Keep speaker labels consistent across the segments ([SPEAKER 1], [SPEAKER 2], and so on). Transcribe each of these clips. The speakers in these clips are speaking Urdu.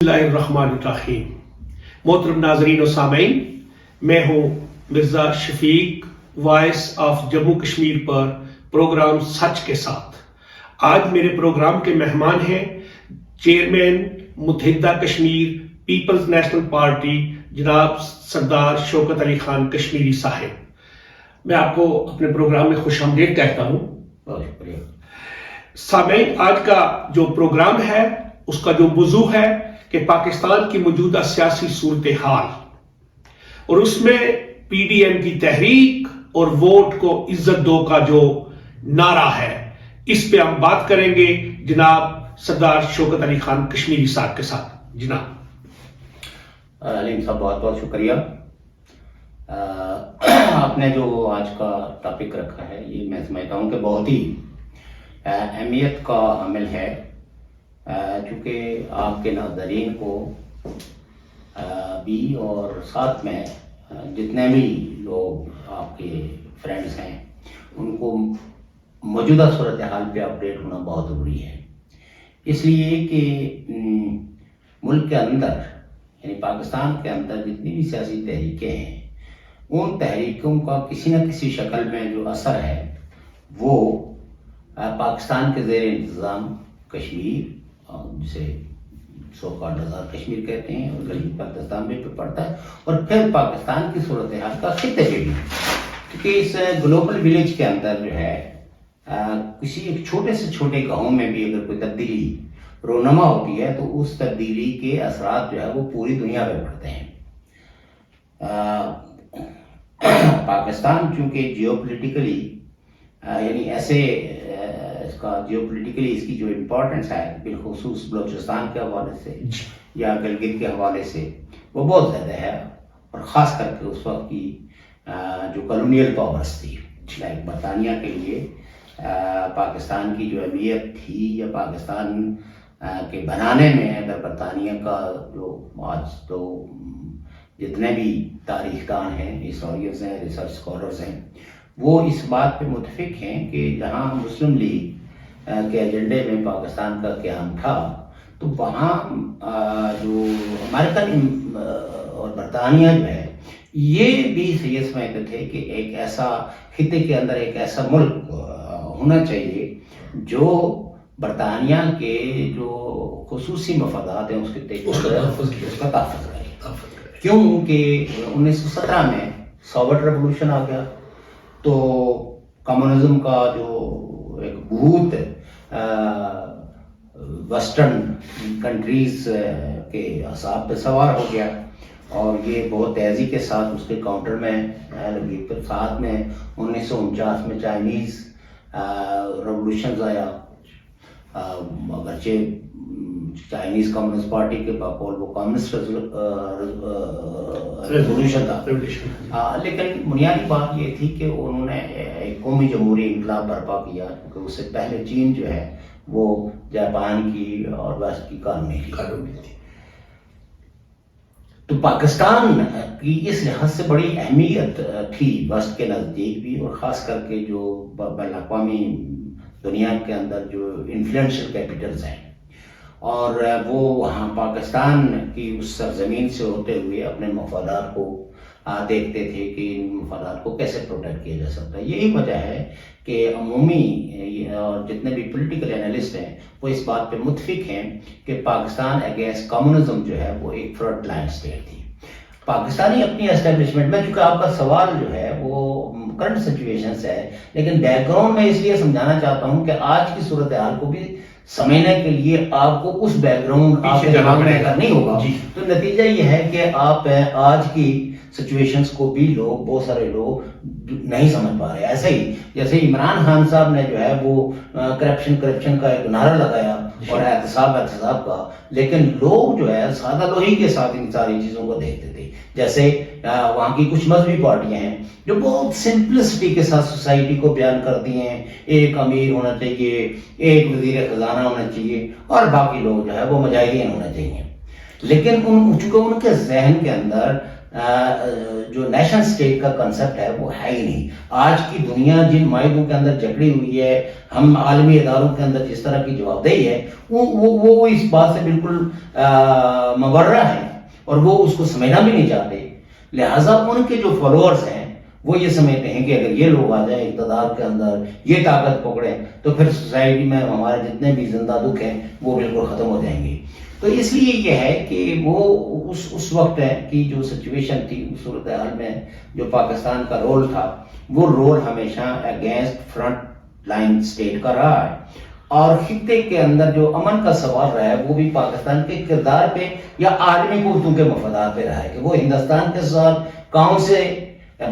[SPEAKER 1] بسم اللہ الرحمن الرحیم۔ محترم ناظرین و سامعین، میں ہوں مرزا شفیق، وائس آف جموں کشمیر پر پروگرام سچ کے ساتھ۔ آج میرے پروگرام کے مہمان ہیں چیئرمین متحدہ کشمیر پیپلز نیشنل پارٹی جناب سردار شوکت علی خان کشمیری صاحب۔ میں آپ کو اپنے پروگرام میں خوش آمدید کہتا ہوں۔
[SPEAKER 2] بہت شکریہ۔
[SPEAKER 1] سامعین، آج کا جو پروگرام ہے اس کا جو موضوع ہے کہ پاکستان کی موجودہ سیاسی صورتحال اور اس میں پی ڈی ایم کی تحریک اور ووٹ کو عزت دو کا جو نعرہ ہے، اس پہ ہم بات کریں گے جناب سردار شوکت علی خان کشمیری صاحب کے ساتھ۔ جناب
[SPEAKER 2] علیم صاحب، بہت بہت شکریہ۔ آپ نے جو آج کا ٹاپک رکھا ہے، یہ میں سمجھتا ہوں کہ بہت ہی اہمیت کا عمل ہے، چونکہ آپ کے ناظرین کو بھی اور ساتھ میں جتنے بھی لوگ آپ کے فرینڈز ہیں ان کو موجودہ صورتحال پہ اپڈیٹ ہونا بہت ضروری ہے، اس لیے کہ ملک کے اندر یعنی پاکستان کے اندر جتنی بھی سیاسی تحریکیں ہیں، ان تحریکوں کا کسی نہ کسی شکل میں جو اثر ہے وہ پاکستان کے زیر انتظام کشمیر، جسے سو کالڈ آزاد کشمیر کہتے ہیں، اور جنوبی پاکستان میں پہ پڑتا ہے، اور پھر پاکستان کی صورتحال کا خطے پہ بھی، کیونکہ اس گلوبل ولیج کے اندر جو ہے کسی ایک چھوٹے سے چھوٹے گاؤں میں بھی اگر کوئی تبدیلی رونما ہوتی ہے تو اس تبدیلی کے اثرات جو ہے وہ پوری دنیا پہ پڑتے ہیں۔ پاکستان چونکہ جیو پولیٹیکلی یعنی ایسے اس کا جیو پولیٹیکلی اس کی جو امپورٹنس ہے بالخصوص بلوچستان کے حوالے سے یا گلگت کے حوالے سے وہ بہت زیادہ ہے، اور خاص کر کے اس وقت کی جو کالونیل پاورز تھی، لائک برطانیہ کے لیے پاکستان کی جو اہمیت تھی یا پاکستان کے بنانے میں اگر برطانیہ کا جو آج تو جتنے بھی تاریخ دان ہیں، ہسٹورینز ہیں، ریسرچ اسکالرز ہیں، وہ اس بات پہ متفق ہیں کہ جہاں مسلم لیگ کے ایجنڈے میں پاکستان کا قیام تھا تو وہاں جو امریکن اور برطانیہ جو ہے یہ بھی یہ سمجھتے تھے کہ ایک ایسا خطے کے اندر ایک ایسا ملک ہونا چاہیے جو برطانیہ کے جو خصوصی مفادات ہیں اس کا تحفظ کرے۔ کیوں کہ 1917 میں ساوٹ ریولوشن آ گیا تو کمیونزم کا جو ایک بھوت ویسٹرن کنٹریز کے اعصاب پہ سوار ہو گیا، اور یہ بہت تیزی کے ساتھ اس کے کاؤنٹر میں لگی۔ پھر ساتھ میں 1949 میں چائنیز ریولوشنز آیا، اگرچہ چائنیز کمیونسٹ پارٹی کے بقول وہ کمیونسٹ ریولوشن تھا، لیکن بنیادی بات یہ تھی کہ انہوں نے ایک قومی جمہوری انقلاب برپا کیا، کیونکہ اس سے پہلے چین جو ہے وہ جاپان کی اور ویسٹ کی کالونی تھی۔ تو پاکستان کی اس لحاظ سے بڑی اہمیت تھی ویسٹ کے نزدیک بھی، اور خاص کر کے جو بین الاقوامی دنیا کے اندر جو انفلوئنشل کیپٹلز ہیں، اور وہ وہاں پاکستان کی اس سرزمین سے ہوتے ہوئے اپنے مفادات کو دیکھتے تھے کہ ان مفادات کو کیسے پروٹیکٹ کیا جا سکتا ہے۔ یہی وجہ ہے کہ عمومی اور جتنے بھی پولیٹیکل اینالسٹ ہیں وہ اس بات پہ متفق ہیں کہ پاکستان اگینسٹ کمیونزم جو ہے وہ ایک فرنٹ لائن اسٹیٹ تھی۔ پاکستانی اپنی اسٹیبلشمنٹ میں، چونکہ آپ کا سوال جو ہے وہ کرنٹ سچویشن سے ہے، لیکن بیک گراؤنڈ میں اس لیے سمجھانا چاہتا ہوں کہ آج کی صورتحال کو بھی سمجھنے کے لیے آپ کو اس بیک گراؤنڈ آپ کے دماغ میں کرنی ہوگا۔ تو نتیجہ یہ ہے کہ آپ آج کی سچویشنز کو بھی بہت سارے لوگ نہیں سمجھ پا رہے۔ ایسے ہی جیسے عمران خان صاحب نے جو ہے وہ کرپشن کا ایک نعرہ لگایا اور احتساب کا، لیکن لوگ جو ہے سادہ لوہی کے ساتھ ان ساری چیزوں کو دیکھتے تھے۔ جیسے وہاں کی کچھ مذہبی پارٹیاں ہیں جو بہت سمپلسٹی کے ساتھ سوسائٹی کو بیان کرتی ہیں، ایک امیر ہونا چاہیے، ایک وزیر خزانہ ہونا چاہیے، اور باقی لوگ جو ہے وہ مجاہدین ہونا چاہیے، لیکن چونکہ ان کے ذہن کے اندر جو نیشن اسٹیٹ کا کنسپٹ ہے وہ ہے ہی نہیں. آج کی دنیا جن معاہدوں کے اندر جکڑی ہوئی ہے، ہم عالمی اداروں کے اندر جس طرح کی جواب دہی ہے، وہ اس بات سے بالکل مبرہ ہیں اور وہ اس کو سمجھنا بھی نہیں چاہتے. لہٰذا ان کے جو فالوورز ہیں وہ یہ سمجھتے ہیں کہ اگر یہ لوگ آ جائیں اقتدار کے اندر، یہ طاقت پکڑیں، تو پھر سوسائٹی میں ہمارے جتنے بھی زندہ دکھ ہیں وہ بالکل ختم ہو جائیں گے. تو اس لیے یہ ہے کہ وہ اس وقت کی جو سچویشن تھی، اس صورتحال میں جو پاکستان کا رول تھا، وہ رول ہمیشہ اگینسٹ فرنٹ لائن اسٹیٹ کا رہا ہے. اور خطے کے اندر جو امن کا سوال رہا ہے وہ بھی پاکستان کے کردار پہ یا عالمی قوتوں کے مفادات پہ رہا ہے کہ وہ ہندوستان کے ساتھ کون سے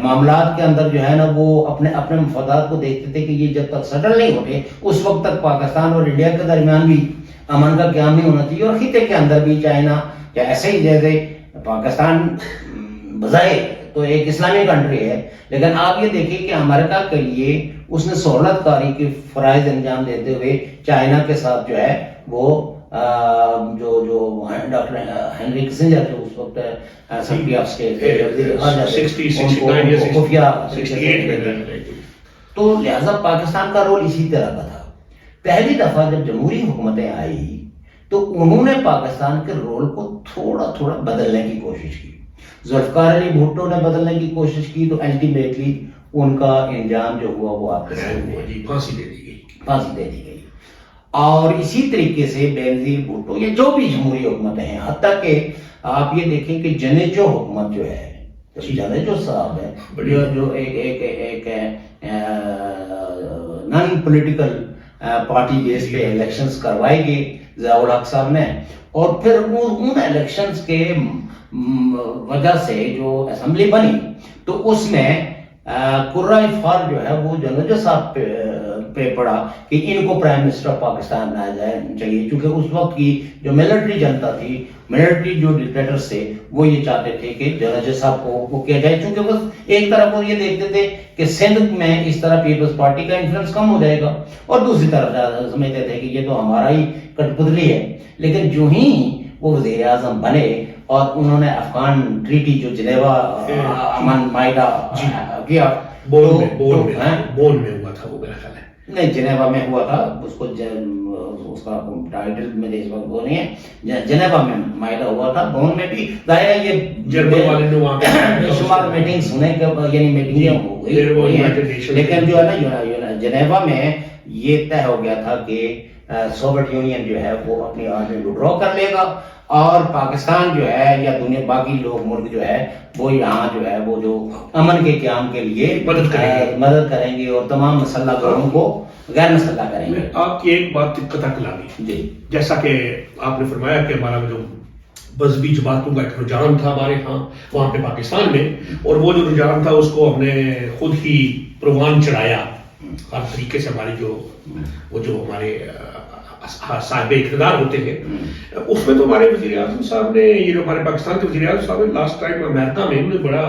[SPEAKER 2] معاملات کے اندر جو ہے نا وہ اپنے مفادات کو دیکھتے تھے کہ یہ جب تک سیٹل نہیں ہوتے اس وقت تک پاکستان اور انڈیا کے درمیان بھی امن کا قیام نہیں ہونا چاہیے. اور خطے کے اندر بھی چائنا یا ایسے ہی جیسے پاکستان بظاہر تو ایک اسلامی کنٹری ہے، لیکن آپ یہ دیکھیں کہ امریکہ کے لیے اس نے سہولت کاری کے فرائض انجام دیتے ہوئے چائنا کے ساتھ جو ہے وہ جو ڈاکٹر ہنری کسنجر جو اس وقت سیکرٹری آف اسٹیٹ، تو لہذا پاکستان کا رول اسی طرح کا تھا. پہلی دفعہ جب جمہوری حکومتیں آئی تو انہوں نے پاکستان کے رول کو تھوڑا تھوڑا بدلنے کی کوشش کی. ذوالفقار علی بھٹو نے بدلنے کی کوشش کی تو الٹیمیٹلی ان کا انجام جو ہوا وہ آپ کے سامنے پھانسی دے دی گئی. اور اسی طریقے سے بینظیر بھٹو یا جو بھی جمہوری حکومتیں ہیں، حتیٰ کہ آپ یہ دیکھیں کہ جنیجو حکومت جو ہے، جنیجو صاحب ہے جو ایک نان پولیٹیکل پارٹی بیس پہ الیکشنز کروائی گئی ضیاء الحق صاحب نے، اور پھر ان الیکشنز کے وجہ سے جو اسمبلی بنی تو اس میں قرۂ فار جو ہے وہ جنیجو صاحب پہ پڑا کہ ان کو پرائم منسٹر آف پاکستان بنایا جائے چاہیے، کیونکہ اس وقت کی جو ملٹری جنتا تھی، ملٹری جو ڈکٹیٹرز تھے وہ یہ چاہتے تھے کہ جنیجو صاحب کو وہ کیا جائے، چونکہ بس ایک طرف وہ یہ دیکھتے تھے کہ سندھ میں اس طرح پیپلز پارٹی کا انفلوئنس کم ہو جائے گا، اور دوسری طرف سمجھتے تھے کہ یہ تو ہمارا ہی کٹ پتلی ہے. لیکن جو ہی وہ وزیر اعظم بنے اور انہوں نے افغان ٹریٹی جو جنیوا امن معاہدہ کیا،
[SPEAKER 1] بون میں ہوا تھا وہ، میرا خیال ہے
[SPEAKER 2] نہیں جنیوا میں ہوا تھا، اس کا ٹائٹل میں اس وقت وہ نہیں ہے، جنیوا میں معاہدہ ہوا تھا. بون میں بھی ظاہر ہے یہ
[SPEAKER 1] جرمن والے نے وہاں پہ
[SPEAKER 2] شمار میٹنگز ہونے کے یعنی میٹنگیں ہوئی ہیں، لیکن جو ہے نا جنیوا میں یہ طے ہو گیا تھا کہ سوویت یونین جو ہے وہ اپنی آرمی وڈرا کر لے گا اور پاکستان جو ہے یا دنیا باقی لوگ ملک جو ہے وہ یہاں جو ہے وہ جو امن کے قیام کے لیے مدد کریں گے اور تمام مسلح کاروں کو غیر مسلح کریں گے.
[SPEAKER 1] آپ کی ایک بات قطع کلامی جی، جیسا کہ آپ نے فرمایا کہ ہمارا جو مذہبی جماعتوں کا ایک رجحان تھا ہمارے ہاں وہاں پہ پاکستان میں، اور وہ جو رجحان تھا اس کو ہم نے خود ہی پروان چڑھایا ہر طریقے سے. ہماری جو ہمارے صاحب اقتدار ہوتے ہیں اس میں تو ہمارے وزیر اعظم صاحب نے، یہ جو ہمارے پاکستان کے وزیر اعظم صاحب نے لاسٹ ٹائم امریکہ میں انہوں نے بڑا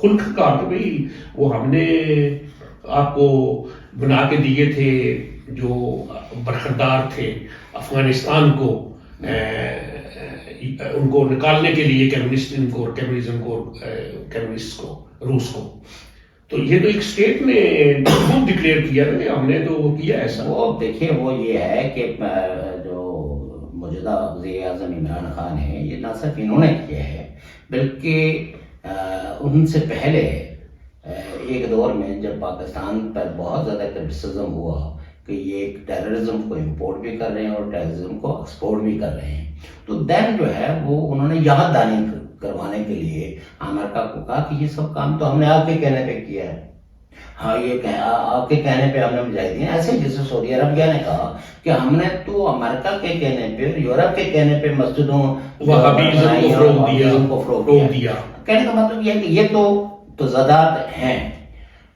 [SPEAKER 1] خلق کہا کہ بھائی وہ ہم نے آپ کو بنا کے دیے تھے جو برخردار تھے افغانستان کو، ان کو نکالنے کے لیے کمیونسٹ کو روس کو. تو یہ تو ایک اسٹیٹ نے خود ڈکلیئر کیا ہے، ہم نے تو وہ کیا ایسا.
[SPEAKER 2] وہ دیکھیں وہ یہ ہے کہ جو موجودہ وزیر اعظم عمران خان ہے یہ نہ صرف انہوں نے کیا ہے بلکہ ان سے پہلے ایک دور میں جب پاکستان پر بہت زیادہ کرٹیسزم ہوا کہ یہ ٹیررزم کو امپورٹ بھی کر رہے ہیں اور ٹیررزم کو ایکسپورٹ بھی کر رہے ہیں، تو دین جو ہے وہ انہوں نے یاد دانی کروانے کے لیے امریکہ کو کہا کہ یہ سب کام تو ہم نے آپ کے کہنے پہ کیا ہے. ہاں یہ آپ کے کہنے پہ ہم نے مجاہدین، ایسے جیسے سعودی عربیہ نے کہا کہ ہم نے تو امریکہ کے کہنے پہ، یورپ کے کہنے پہ مسجدوں کو فروغ دیا. کہنے کا مطلب یہ ہے کہ یہ تو زدات ہیں،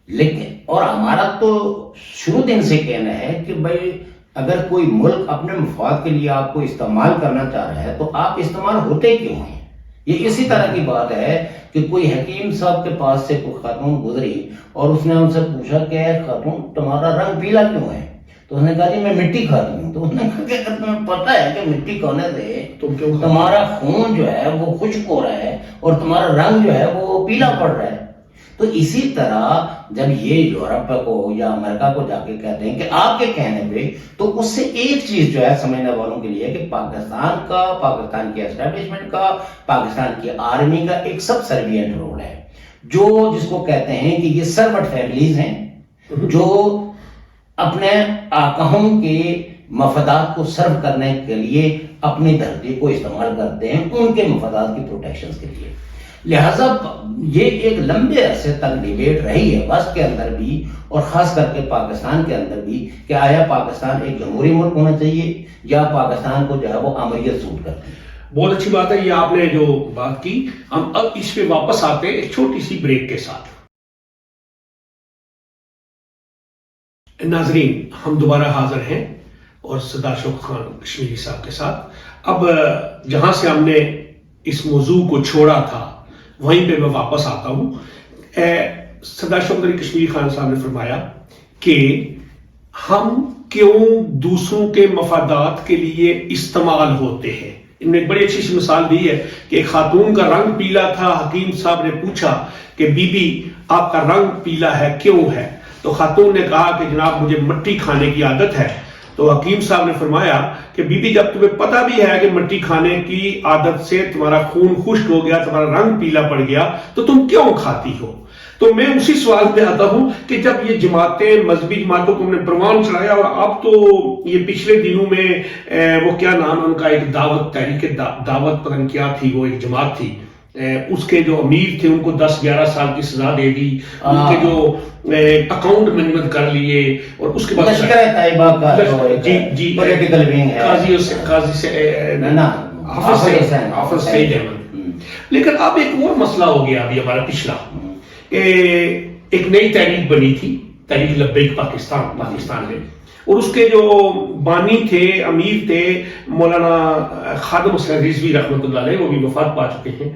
[SPEAKER 2] لیکن اور ہمارا تو شروع دن سے کہنا ہے کہ بھائی اگر کوئی ملک اپنے مفاد کے لیے آپ کو استعمال کرنا چاہ رہا ہے تو آپ استعمال ہوتے کیوں ہیں. یہ اسی طرح کی بات ہے کہ کوئی حکیم صاحب کے پاس سے کوئی خاتون گزری اور اس نے ان سے پوچھا کہ خاتون تمہارا رنگ پیلا کیوں ہے؟ تو اس نے کہا جی میں مٹی کھاتی ہوں. تو انہوں نے کہا کہ اگر تمہیں پتہ ہے کہ مٹی کھانے سے
[SPEAKER 1] تم کیوں
[SPEAKER 2] تمہارا خون جو ہے وہ خشک ہو رہا ہے اور تمہارا رنگ جو ہے وہ پیلا پڑ رہا ہے. تو اسی طرح جب یہ یورپ کو یا امریکہ کو جا کے کہتے ہیں کہ آپ کے کہنے پہ، تو اس سے ایک چیز جو ہے سمجھنے والوں کے لیے کہ پاکستان کا، پاکستان کی اسٹیبلشمنٹ کا، پاکستان کی آرمی کا ایک سب سروینٹ رول ہے، جو جس کو کہتے ہیں کہ یہ سروٹ فیملیز ہیں جو اپنے آقاؤں کے مفادات کو سرو کرنے کے لیے اپنی دھرتی کو استعمال کرتے ہیں ان کے مفادات کی پروٹیکشن کے لیے. لہٰذا یہ ایک لمبے عرصے تک ڈیبیٹ رہی ہے وسط کے اندر بھی اور خاص کر کے پاکستان کے اندر بھی کہ آیا پاکستان ایک جمہوری ملک ہونا چاہیے یا پاکستان کو جو ہے وہ آمریت سوٹ کرتی ہے.
[SPEAKER 1] بہت اچھی بات ہے یہ آپ نے جو بات کی. ہم اب اس پہ واپس آتے ہیں ایک چھوٹی سی بریک کے ساتھ. ناظرین، ہم دوبارہ حاضر ہیں اور سردار شوکت خان کشمیری صاحب کے ساتھ. اب جہاں سے ہم نے اس موضوع کو چھوڑا تھا وہیں پہ میں واپس آتا ہوں. سردار شوکت علی کشمیری خان صاحب نے فرمایا کہ ہم کیوں دوسروں کے مفادات کے لیے استعمال ہوتے ہیں. انہوں نے ایک بڑی اچھی سی مثال دی ہے کہ ایک خاتون کا رنگ پیلا تھا. حکیم صاحب نے پوچھا کہ بی بی آپ کا رنگ پیلا ہے کیوں ہے؟ تو خاتون نے کہا کہ جناب مجھے مٹی کھانے کی عادت ہے. تو حکیم صاحب نے فرمایا کہ بی بی جب تمہیں پتہ بھی ہے کہ مٹی کھانے کی عادت سے تمہارا خون خشک ہو گیا، تمہارا رنگ پیلا پڑ گیا، تو تم کیوں کھاتی ہو؟ تو میں اسی سوال پہ آتا ہوں کہ جب یہ جماعتیں، مذہبی جماعتوں کو ہم نے پروان چڑھایا اور اب تو یہ پچھلے دنوں میں وہ کیا نام ہے ان کا، ایک دعوت، تحریک دعوت پتہ نہیں کیا تھی، وہ ایک جماعت تھی، اس کے جو امیر تھے ان کو 10-11 سال کی سزا دے دی، ان کے جو اکاؤنٹ منت کر لیے، اور اس کے بعد
[SPEAKER 2] لشکر طیبہ کا
[SPEAKER 1] جی
[SPEAKER 2] پولیٹیکل ونگ ہے،
[SPEAKER 1] قاضی سے حافظ سعید احمد. لیکن اب ایک اور مسئلہ ہو گیا ابھی ہمارا پچھلا، کہ ایک نئی تحریک بنی تھی، تحریک لبیک پاکستان میں، اور اس کے جو بانی تھے، امیر تھے مولانا خادم حسین رضوی رحمۃ اللہ علیہ، وہ بھی وفات پا چکے ہیں.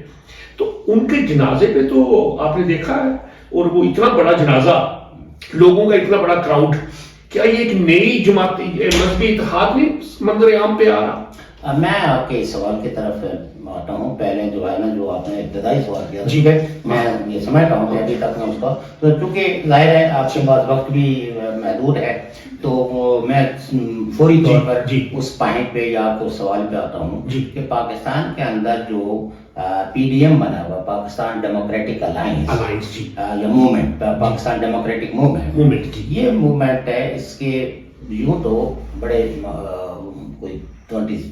[SPEAKER 1] تو ان کے جنازے پہ تو آپ نے دیکھا ہے، اور وہ اتنا بڑا جنازہ، لوگوں کا اتنا بڑا کراؤڈ، کیا یہ ایک نئی جماعت مذہبی اتحاد نہیں منظر عام پہ آ رہا؟
[SPEAKER 2] میں آپ کے اس سوال کی طرف آتا ہوں. پہلے جو ہے نا، جو آپ نے ابتدائی سوال کیا
[SPEAKER 1] جی
[SPEAKER 2] میں یہ سمجھتا ہوں کہ ابھی تک میں اس کا، تو چونکہ ظاہر ہے آپ کے پاس وقت بھی محدود ہے، تو میں فوری طور پر اس پوائنٹ پہ یا آپ کو سوال پہ آتا ہوں کہ پاکستان کے اندر جو پی ڈی ایم بنا ہوا، پاکستان ڈیموکریٹک الائنس یا موومنٹ، پاکستان ڈیموکریٹک موومنٹ، یہ موومنٹ ہے، اس کے یوں تو بڑے کوئی 25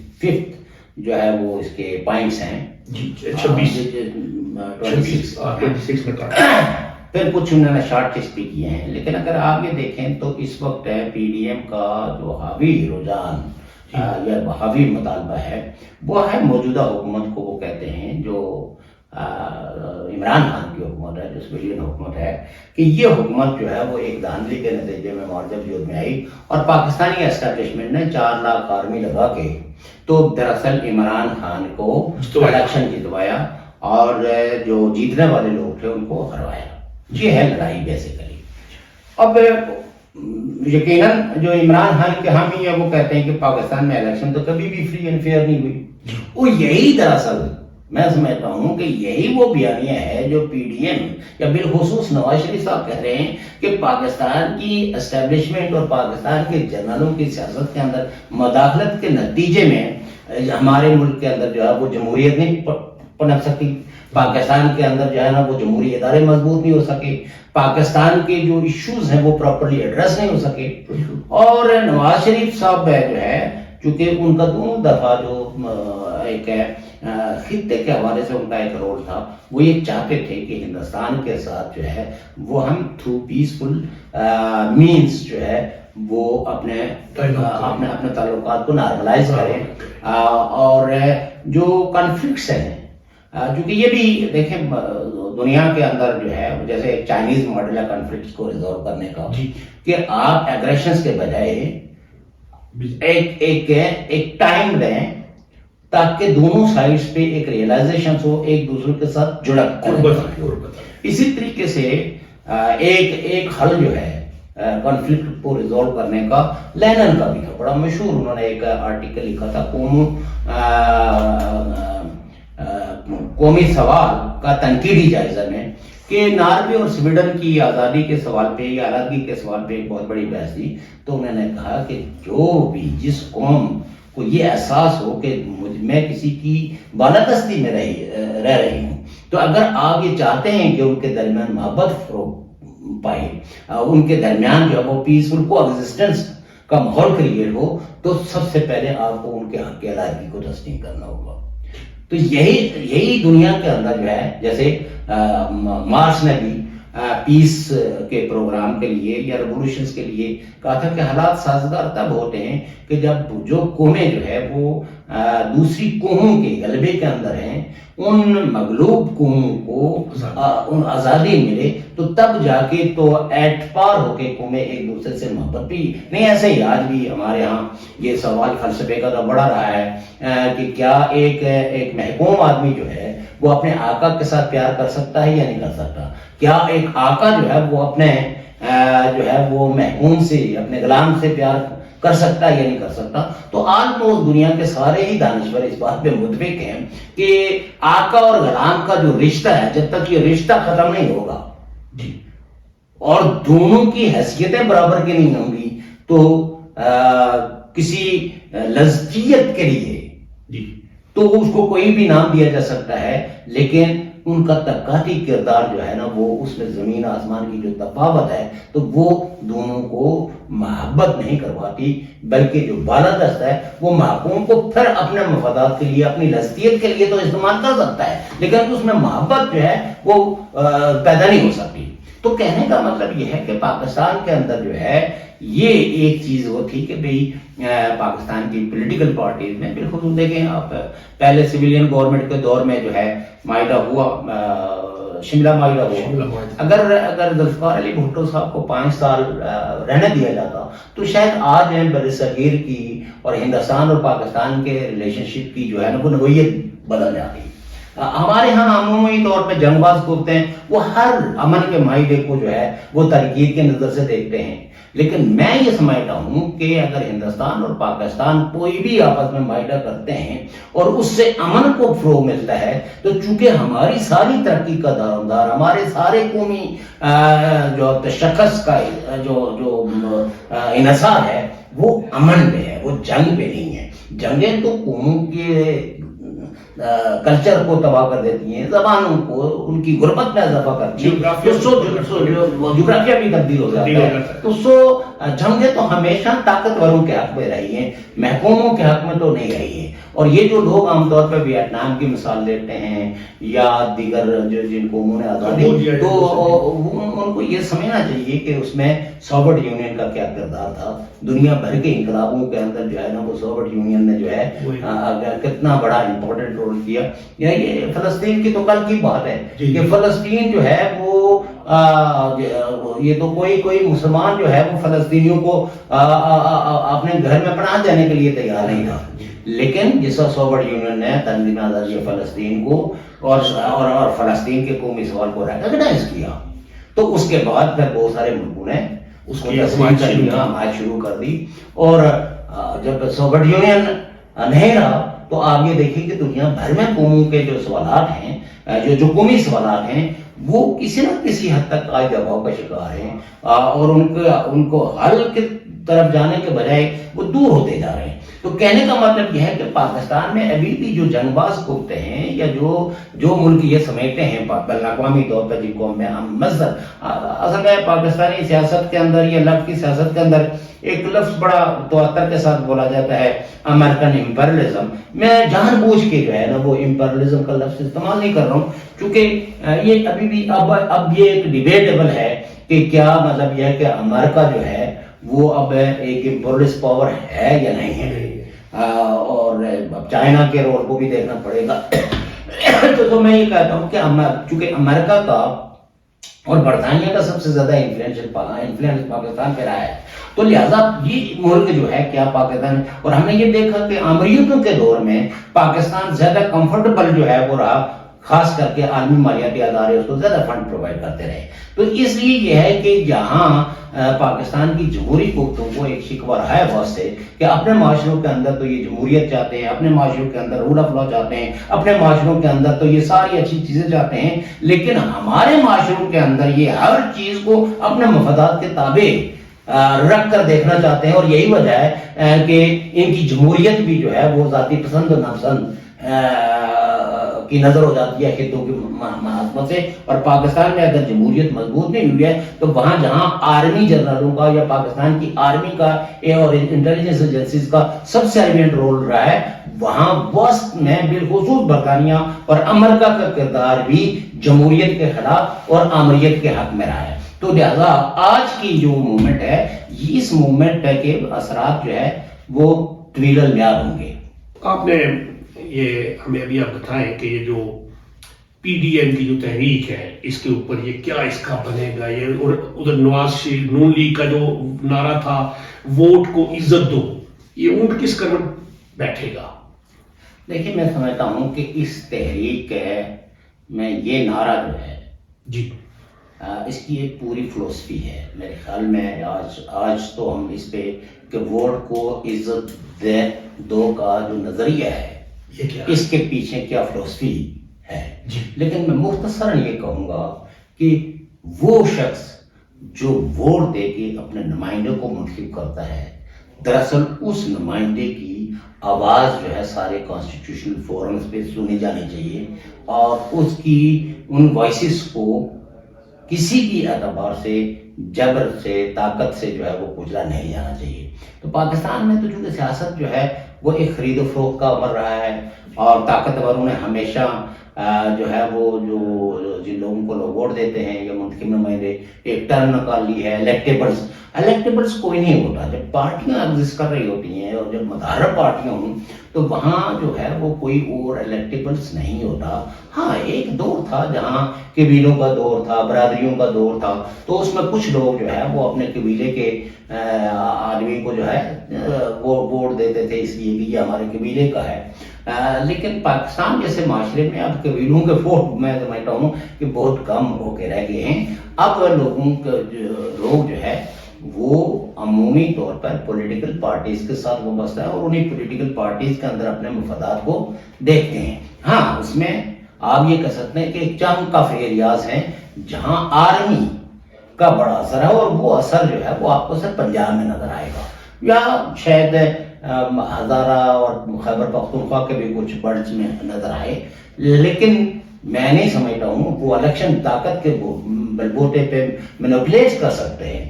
[SPEAKER 2] جو ہے وہ اس کے پوائنٹس ہیں،
[SPEAKER 1] 26
[SPEAKER 2] پھر کچھ انہوں نے شارٹ لسٹ بھی کیے ہیں. لیکن اگر آپ یہ دیکھیں تو اس وقت پی ڈی ایم کا جو حاوی رجحان یا حاوی مطالبہ ہے وہ ہے موجودہ حکومت کو، وہ کہتے ہیں جو عمران خان کی حکومت ہے، جو سویلین حکومت ہے، کہ یہ حکومت جو ہے وہ ایک دھاندلی کے نتیجے میں معذب جوت میں آئی اور پاکستانی اسٹیبلشمنٹ نے 4 لاکھ آرمی لگا کے تو دراصل عمران خان کو الیکشن جتوایا اور جو جیتنے والے لوگ تھے ان کو ہروایا. یہ ہے لڑائی بیسیکلی. اب یقیناً جو عمران خان کے حامی ہیں وہ کہتے ہیں کہ پاکستان میں الیکشن تو کبھی بھی فری اینڈ فیئر نہیں ہوئی. وہ یہی دراصل میں سمجھتا ہوں کہ یہی وہ بیانیہ ہے جو پی ڈی ایم یا بالخصوص نواز شریف صاحب کہہ رہے ہیں کہ پاکستان کی اسٹیبلشمنٹ اور پاکستان کے جنرلوں کی سیاست کے اندر مداخلت کے نتیجے میں ہمارے ملک کے اندر جو ہے وہ جمہوریت نہیں پنپ سکتی، پاکستان کے اندر جو ہے نا وہ جمہوری ادارے مضبوط نہیں ہو سکے، پاکستان کے جو ایشوز ہیں وہ پراپرلی ایڈریس نہیں ہو سکے. اور نواز شریف صاحب جو ہے چونکہ ان کا دونوں دفعہ جو ایک خطے کے حوالے سے ان کا ایک رول تھا، وہ یہ چاہتے تھے کہ ہندوستان کے ساتھ جو ہے وہ ہم تھرو پیسفل مینز جو ہے وہ اپنے تعلقات کو نارملائز کریں. اور جو کنفلکٹس ہیں، کیونکہ یہ بھی دیکھیں دنیا کے اندر جو ہے جیسے ایک چائنیز ماڈل ہے کنفلکٹس کو ریزالو کرنے کا، کہ آپ ایگریشنز کے بجائے ایک ٹائم دیں تاکہ دونوں سائڈز پہ ایک ریئلائزیشن ہو، ایک دوسرے کے ساتھ جڑپ. اسی طریقے سے ایک حل جو ہے کانفلکٹ کو ریزولو کرنے کا لینن کا بھی تھا. بڑا مشہور انہوں نے ایک آرٹیکل لکھا تھا قومی سوال کا تنقیدی جائزہ میں, کہ ناروے اور سویڈن کی آزادی کے سوال پہ یا علیحدگی کے سوال پہ ایک بہت بڑی بحث تھی. تو انہوں نے کہا کہ جو بھی جس قوم کو یہ احساس ہو کہ میں کسی کی بالادستی میں رہ رہی ہوں, تو اگر آپ یہ چاہتے ہیں کہ ان کے درمیان محبت فروغ پائے, ان کے درمیان جو ہے وہ پیسفل کو ایگزسٹنس کا ماحول کریٹ ہو, تو سب سے پہلے آپ کو ان کے حق کی علیحدگی کو تسلیم کرنا ہوگا. تو یہی دنیا کے اندر جو ہے, جیسے مارکس نے بھی پیس کے پروگرام کے لیے یا ریولوشنز کے لیے کہا تھا کہ حالات سازگار تب ہوتے ہیں کہ جب جو قومیں جو ہے وہ دوسری قوموں کے غلبے کے اندر ہیں, ان مغلوب قوموں کو آزادی ملے, تو تب جا کے تو ایٹ پار ہو کے قومیں ایک دوسرے سے محبت بھی نہیں. ایسے ہی آج بھی ہمارے ہاں یہ سوال فلسفے کا تو بڑا رہا ہے کہ کیا ایک محکوم آدمی جو ہے وہ اپنے آقا کے ساتھ پیار کر سکتا ہے یا نہیں کر سکتا, کیا ایک آقا جو ہے وہ اپنے جو ہے وہ محکوم سے, اپنے غلام سے پیار کر سکتا ہے یا نہیں کر سکتا. تو آج تو دنیا کے سارے ہی دانشور اس بات پہ متفق ہیں کہ آقا اور غلام کا جو رشتہ ہے, جب تک یہ رشتہ ختم نہیں ہوگا اور دونوں کی حیثیتیں برابر کی نہیں ہوں گی, تو کسی لذتیت کے لیے تو اس کو کوئی بھی نام دیا جا سکتا ہے, لیکن ان کا طبقاتی کردار جو ہے نا وہ اس میں زمین آسمان کی جو تفاوت ہے, تو وہ دونوں کو محبت نہیں کرواتی, بلکہ جو بالادست ہے وہ محکوم کو پھر اپنے مفادات کے لیے, اپنی لذتیت کے لیے تو استعمال کر سکتا ہے, لیکن اس میں محبت جو ہے وہ پیدا نہیں ہو سکتی. تو کہنے کا مطلب یہ ہے کہ پاکستان کے اندر جو ہے یہ ایک چیز وہ تھی کہ بھئی پاکستان کی پولیٹیکل پارٹیز میں, بالخصوص دیکھیں آپ پہلے سویلین گورنمنٹ کے دور میں جو ہے معاہدہ ہوا, شملہ معاہدہ ہوا, اگر ذوالفقار علی بھٹو صاحب کو 5 سال رہنے دیا جاتا تو شاید آج بر صغیر کی اور ہندوستان اور پاکستان کے ریلیشن شپ کی جو ہے نا وہ نوعیت بدل جاتی. ہمارے ہاں عمومی طور پہ جنگ باز ہوتے ہیں, وہ ہر امن کے معاہدے کو جو ہے وہ تنقید کے نظر سے دیکھتے ہیں, لیکن میں یہ سمجھتا ہوں کہ اگر ہندوستان اور پاکستان کوئی بھی آپس میں معاہدہ کرتے ہیں اور اس سے امن کو فروغ ملتا ہے, تو چونکہ ہماری ساری ترقی کا دارومدار, ہمارے سارے قومی جو تشخص کا جو انحصار ہے وہ امن پہ ہے, وہ جنگ پہ نہیں ہے. جنگیں تو قوموں کے کلچر کو تباہ کر دیتی ہیں, زبانوں کو, ان کی غربت میں اضافہ کرتی ہیں, جغرافیہ بھی تبدیل ہو جاتا ہے. تو جنگیں تو ہمیشہ طاقتوروں کے حق میں رہی ہیں, محکوموں کے حق میں تو نہیں رہی ہیں. اور یہ جو لوگ عام طور پہ ویتنام کی مثال لیتے ہیں یا دیگر جن قوموں نے آزادی, تو ان کو یہ سمجھنا چاہیے کہ اس میں سوویت یونین کا کیا کردار تھا. دنیا بھر کے انقلابوں کے اندر جو ہے نا وہ سوویت یونین نے جو ہے کتنا بڑا امپورٹنٹ رول کیا. یہ فلسطین کی تو کل کی بات ہے کہ فلسطین جو ہے وہ یہ تو کوئی مسلمان جو ہے وہ فلسطینیوں کو اپنے گھر میں پناہ دینے کے لیے تیار نہیں تھا, لیکن جس وقت سوویت یونین نے تنظیم آزادی فلسطین کو اور فلسطین کے قومی سوال کو ریکگنائز کیا, تو اس کے بعد پھر بہت سارے ملکوں نے اس کو تسلیم کر لیا, حمایت شروع کر دی. اور جب سوویت یونین نہیں رہا تو آپ یہ دیکھیں کہ دنیا بھر میں قوموں کے جو سوالات ہیں, جو قومی سوالات ہیں, وہ کسی نہ کسی حد تک آج دباؤ کا شکار ہیں, اور ان کو حل کی طرف جانے کے بجائے وہ دور ہوتے جا رہے ہیں. تو کہنے کا مطلب یہ ہے کہ پاکستان میں ابھی بھی جو جنگ باز قوتیں ہیں یا جو ملک یہ سمجھتے ہیں بین الاقوامی طور پر جن کو میں ہم مذہب, اصل میں پاکستانی سیاست کے اندر یا لفظ کی سیاست کے اندر ایک لفظ بڑا تواتر کے ساتھ بولا جاتا ہے, امریکن امپیرلزم. میں جان بوجھ کے جو ہے نا وہ امپیرلزم کا لفظ استعمال نہیں کر رہا ہوں, چونکہ یہ ابھی بھی اب یہ ایک ڈیبیٹیبل ہے کہ کیا مطلب یہ ہے کہ امریکہ جو ہے وہ اب ایک امپیرلسٹ پاور ہے یا نہیں ہے, اور اب چائنا کے رول کو بھی دیکھنا پڑے گا. تو میں یہ کہتا ہوں کہ چونکہ امریکہ کا اور برطانیہ کا سب سے زیادہ انفلوئنس پاکستان پہ رہا ہے, تو لہٰذا یہ ملک جو ہے کیا پاکستان, اور ہم نے یہ دیکھا کہ آمریتوں کے دور میں پاکستان زیادہ کمفرٹیبل جو ہے وہ رہا خاص کر کے عالمی مالیاتی ادارے اس کو زیادہ فنڈ پرووائڈ کرتے رہے. تو اس لیے یہ ہے کہ جہاں پاکستان کی جمہوری قوتوں کو ایک شکوہ رہا ہے بہت سے کہ اپنے معاشروں کے اندر تو یہ جمہوریت چاہتے ہیں, اپنے معاشروں کے اندر رول آف لا چاہتے ہیں, اپنے معاشروں کے اندر تو یہ ساری اچھی چیزیں چاہتے ہیں, لیکن ہمارے معاشروں کے اندر یہ ہر چیز کو اپنے مفادات کے تابع رکھ کر دیکھنا چاہتے ہیں. اور یہی وجہ ہے کہ ان کی جمہوریت بھی جو ہے وہ ذاتی پسند و ناپسند کی نظر ہو جاتی ہے خطوں کی مناسبت سے. اور پاکستان میں اگر جمہوریت مضبوط نہیں ہوئی ہے تو وہاں جہاں آرمی جنرلوں کا یا پاکستان کی آرمی کا اور انٹیلیجنس ایجنسیز کا سب سے ایمنٹ رول رہا ہے, وہاں وسط میں بالخصوص برطانیہ اور امریکہ کا کردار بھی جمہوریت کے خلاف اور آمریت کے حق میں رہا ہے. تو لہذا آج کی جو موومنٹ ہے, اس موومنٹ کے اثرات جو ہے وہ طویل المیعاد ہوں گے.
[SPEAKER 1] آپ نے یہ ہمیں ابھی آپ بتائیں کہ یہ جو پی ڈی ایم کی جو تحریک ہے اس کے اوپر یہ کیا اس کا بنے گا, یہ اور ادھر نواز شریف نون لیگ کا جو نعرہ تھا ووٹ کو عزت دو, یہ اونٹ کس قدر بیٹھے گا؟
[SPEAKER 2] دیکھیے میں سمجھتا ہوں کہ اس تحریک میں یہ نعرہ جو ہے
[SPEAKER 1] جی
[SPEAKER 2] اس کی ایک پوری فلسفی ہے میرے خیال میں. آج تو ہم اس پہ کہ ووٹ کو عزت دو کا جو نظریہ ہے
[SPEAKER 1] یہ کیا
[SPEAKER 2] اس کے پیچھے کیا فلسفی ہے
[SPEAKER 1] جی,
[SPEAKER 2] لیکن میں مختصراً یہ کہوں گا کہ وہ شخص جو ووٹ دے کے اپنے نمائندے کو منتخب کرتا ہے دراصل اس نمائندے کی آواز جو ہے سارے کانسٹیٹیوشنل فورمز پہ سنی جانی چاہیے, اور اس کی ان وائسز کو کسی بھی اعتبار سے جبر سے طاقت سے جو ہے وہ کچلا نہیں جانا چاہیے. تو پاکستان میں تو چونکہ سیاست جو ہے وہ ایک خرید و فروخت کا عمل رہا ہے, اور طاقتوروں نے ہمیشہ جو ہے وہ جو جن لوگوں کو لوگ ووٹ دیتے ہیں یا منتخب نمائندے ایک ٹرم نکال لی ہے. الیکٹیبلز کوئی نہیں ہوتا. جب پارٹیاں ایگزسٹ کر رہی ہوتی ہیں اور جب متحرک پارٹیاں ہوں تو وہاں جو ہے وہ کوئی اور الیکٹیبلز نہیں ہوتا. ہاں ایک دور تھا جہاں قبیلوں کا دور تھا, برادریوں کا دور تھا, تو اس میں کچھ لوگ جو ہے وہ اپنے قبیلے کے آدمی کو جو ہے وہ ووٹ دیتے تھے اس لیے کہ یہ ہمارے قبیلے کا ہے. لیکن پاکستان جیسے معاشرے میں اب قبیلوں کے ووٹ میں سمجھتا ہوں کہ بہت کم ہو کے رہ گئے ہیں. اب لوگ جو ہے وہ عمومی طور پر پولیٹیکل پارٹیز کے ساتھ وابستہ ہے اور انہیں پولیٹیکل پارٹیز کے اندر اپنے مفادات کو دیکھتے ہیں. ہاں اس میں آپ یہ کہہ سکتے ہیں کہ چند کف ایریاز ہیں جہاں آرمی کا بڑا اثر ہے, اور وہ اثر جو ہے وہ آپ کو صرف پنجاب میں نظر آئے گا, یا شاید ہزارہ اور خیبر پختونخوا کے بھی کچھ بلٹس میں نظر آئے. لیکن میں نہیں سمجھتا ہوں وہ الیکشن طاقت کے بلبوتے پہ مینوپولیٹ کر سکتے ہیں,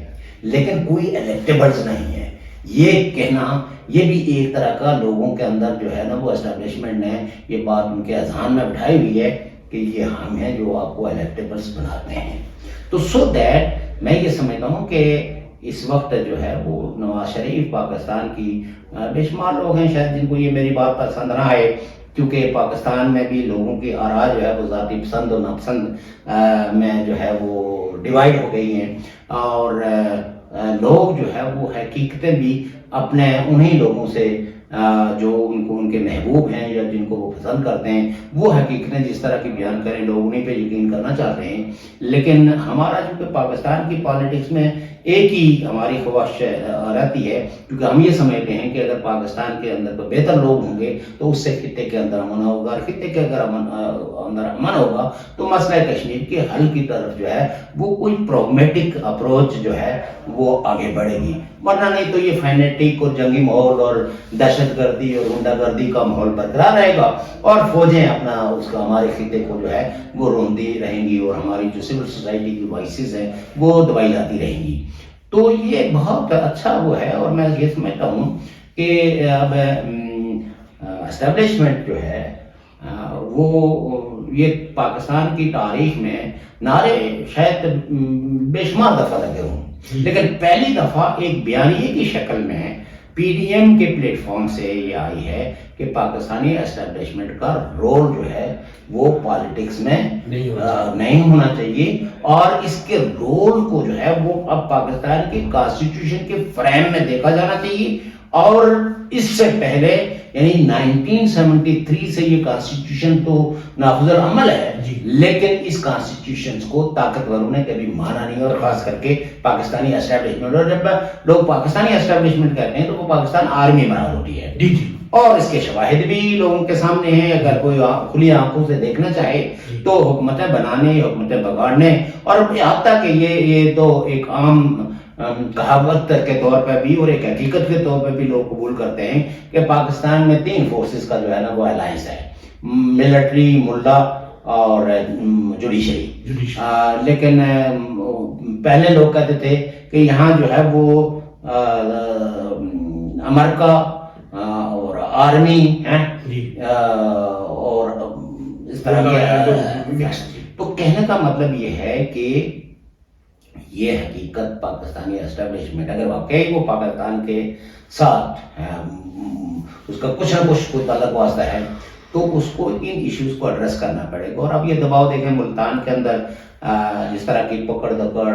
[SPEAKER 2] لیکن کوئی الیکٹیبلز نہیں ہے. یہ کہنا یہ بھی ایک طرح کا لوگوں کے اندر جو ہے نا وہ اسٹیبلشمنٹ نے یہ بات ان کے اذہان میں بٹھائی ہوئی ہے کہ یہ ہم ہیں جو آپ کو الیکٹیبلز بناتے ہیں. تو سو دیٹ میں یہ سمجھتا ہوں کہ اس وقت جو ہے وہ نواز شریف پاکستان کی بے شمار لوگ ہیں شاید جن کو یہ میری بات پسند نہ آئے, کیونکہ پاکستان میں بھی لوگوں کی آراء جو ہے وہ ذاتی پسند و ناپسند میں جو ہے وہ ڈیوائیڈ ہو گئی ہیں, اور لوگ جو ہے وہ حقیقتیں بھی اپنے انہی لوگوں سے جو ان کے محبوب ہیں یا جن کو وہ پسند کرتے ہیں وہ حقیقتیں جس طرح کی بیان کریں لوگ انہیں پہ یقین کرنا چاہتے ہیں. لیکن ہمارا چونکہ پاکستان کی پالیٹکس میں ایک ہی ہماری خواہش رہتی ہے, کیونکہ ہم یہ سمجھتے ہیں کہ اگر پاکستان کے اندر کوئی بہتر لوگ ہوں گے تو اس سے خطے کے اندر امن ہوگا, اور خطے کے اندر امن ہوگا تو مسئلہ کشمیر کے حل کی طرف جو ہے وہ کوئی پروگمیٹک اپروچ جو ہے وہ آگے بڑھے گی. ورنہ نہیں تو یہ فینیٹک اور جنگی ماحول اور دہشت گردی اور غنڈہ گردی کا ماحول برقرار رہے گا, اور فوجیں اپنا اس کا ہمارے خطے کو جو ہے وہ روندی رہیں گی, اور ہماری جو سول سوسائٹی کی وائسز ہیں وہ دبائی جاتی رہیں گی. تو یہ بہت اچھا وہ ہے, اور میں یہ سمجھتا ہوں کہ اب اسٹیبلشمنٹ جو ہے وہ یہ پاکستان کی تاریخ میں نعرے شاید بے شمار دفعہ لگے ہوں, لیکن پہلی دفعہ ایک بیانیے کی شکل میں پی ڈی ایم کے پلیٹ فارم سے یہ آئی ہے کہ پاکستانی اسٹیبلشمنٹ کا رول جو ہے وہ پالیٹکس میں نہیں ہونا چاہیے, اور اس کے رول کو جو ہے وہ اب پاکستان کے کانسٹیٹیوشن کے فریم میں دیکھا جانا چاہیے, اور اس سے پہلے یعنی 1973 سے یہ کانسٹیٹیوشن تو نافذ العمل ہے، لیکن اس کانسٹیٹیوشن کو طاقتوروں نے کبھی مانا نہیں، اور خاص کر کے پاکستانی اسٹیبلشمنٹ. اور جب لوگ پاکستانی اسٹیبلشمنٹ کہتے ہیں تو وہ پاکستان آرمی مراد ہوتی ہے. اور اس کے شواہد بھی لوگوں کے سامنے ہیں، اگر کوئی کھلی آنکھوں سے دیکھنا چاہے تو حکومتیں بنانے، حکومتیں بگاڑنے، اور یہاں تک کہ یہ تو ایک عام کہاوت کے طور پہ بھی اور ایک حقیقت کے طور پہ بھی لوگ قبول کرتے ہیں کہ پاکستان میں 3 فورسز کا جو ہے نا وہ الائنس ہے، ملٹری، ملا اور جوڈیشری. لیکن پہلے لوگ کہتے تھے کہ یہاں جو ہے وہ امریکہ اور آرمی اور اس طرح کے. تو کہنے کا مطلب یہ ہے کہ یہ حقیقت پاکستانی اسٹیبلشمنٹ اگر واقعی وہ پاکستان کے ساتھ اس کا کچھ نہ کچھ کوئی تعلق واسطہ ہے تو اس کو ان ایشوز کو ایڈریس کرنا پڑے گا. اور اب یہ دباؤ دیکھیں ملتان کے اندر جس طرح کی پکڑ دکڑ،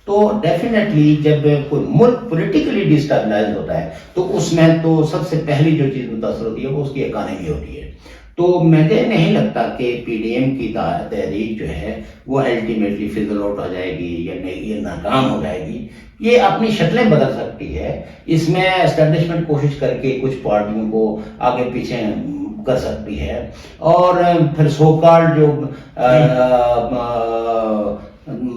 [SPEAKER 2] تو ڈیفینیٹلی جب کوئی ملک پولیٹیکلی ڈسٹیبلائز ہوتا ہے تو اس میں تو سب سے پہلی جو چیز متاثر ہوتی ہے وہ اس کی اکانومی ہوتی ہے. تو مجھے نہیں لگتا کہ پی ڈی ایم کی تحریک جو ہے وہ الٹیمیٹلی فزل آؤٹ ہو جائے گی یا یہ ناکام ہو جائے گی. یہ اپنی شکلیں بدل سکتی ہے، اس میں اسٹیبلشمنٹ کوشش کر کے کچھ پارٹیوں کو آگے پیچھے کر سکتی ہے، اور پھر سوکال جو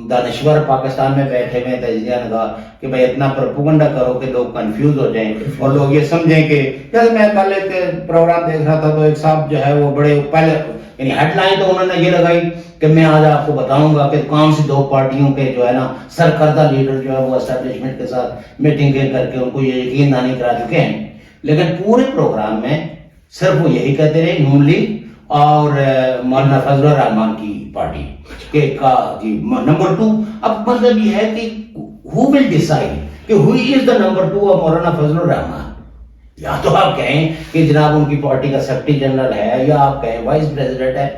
[SPEAKER 2] دانشور پاکستان میں بیٹھے ہوئے تجزیہ نگاہ کہ بھائی اتنا پروپیگنڈا کرو کہ لوگ کنفیوز ہو جائیں اور لوگ یہ سمجھیں کہ جیسے میں کل ایک پروگرام دیکھ رہا تھا تو ایک صاحب جو ہے وہ بڑے پہلے یعنی ہیڈ لائن تو انہوں نے یہ لگائی کہ میں آج آپ کو بتاؤں گا کہ کون سی 2 پارٹیوں کے جو ہے نا سرکردہ لیڈر جو ہے وہ اسٹیبلشمنٹ کے ساتھ میٹنگیں کر کے ان کو یہ یقین دہانی کرا چکے ہیں. لیکن پورے پروگرام میں صرف وہ یہی کہتے رہے نون لیگ اور مولانا فضل الرحمان کی پارٹی کے کا جی نمبر 2. اب مطلب یہ ہے کہ who will decide کہ who is the number 2 of مولانا فضل الرحمان؟ یا تو آپ کہیں کہ جناب ان کی پارٹی کا سیکرٹری جنرل ہے، یا آپ کہیں وائس پریزیڈنٹ ہے.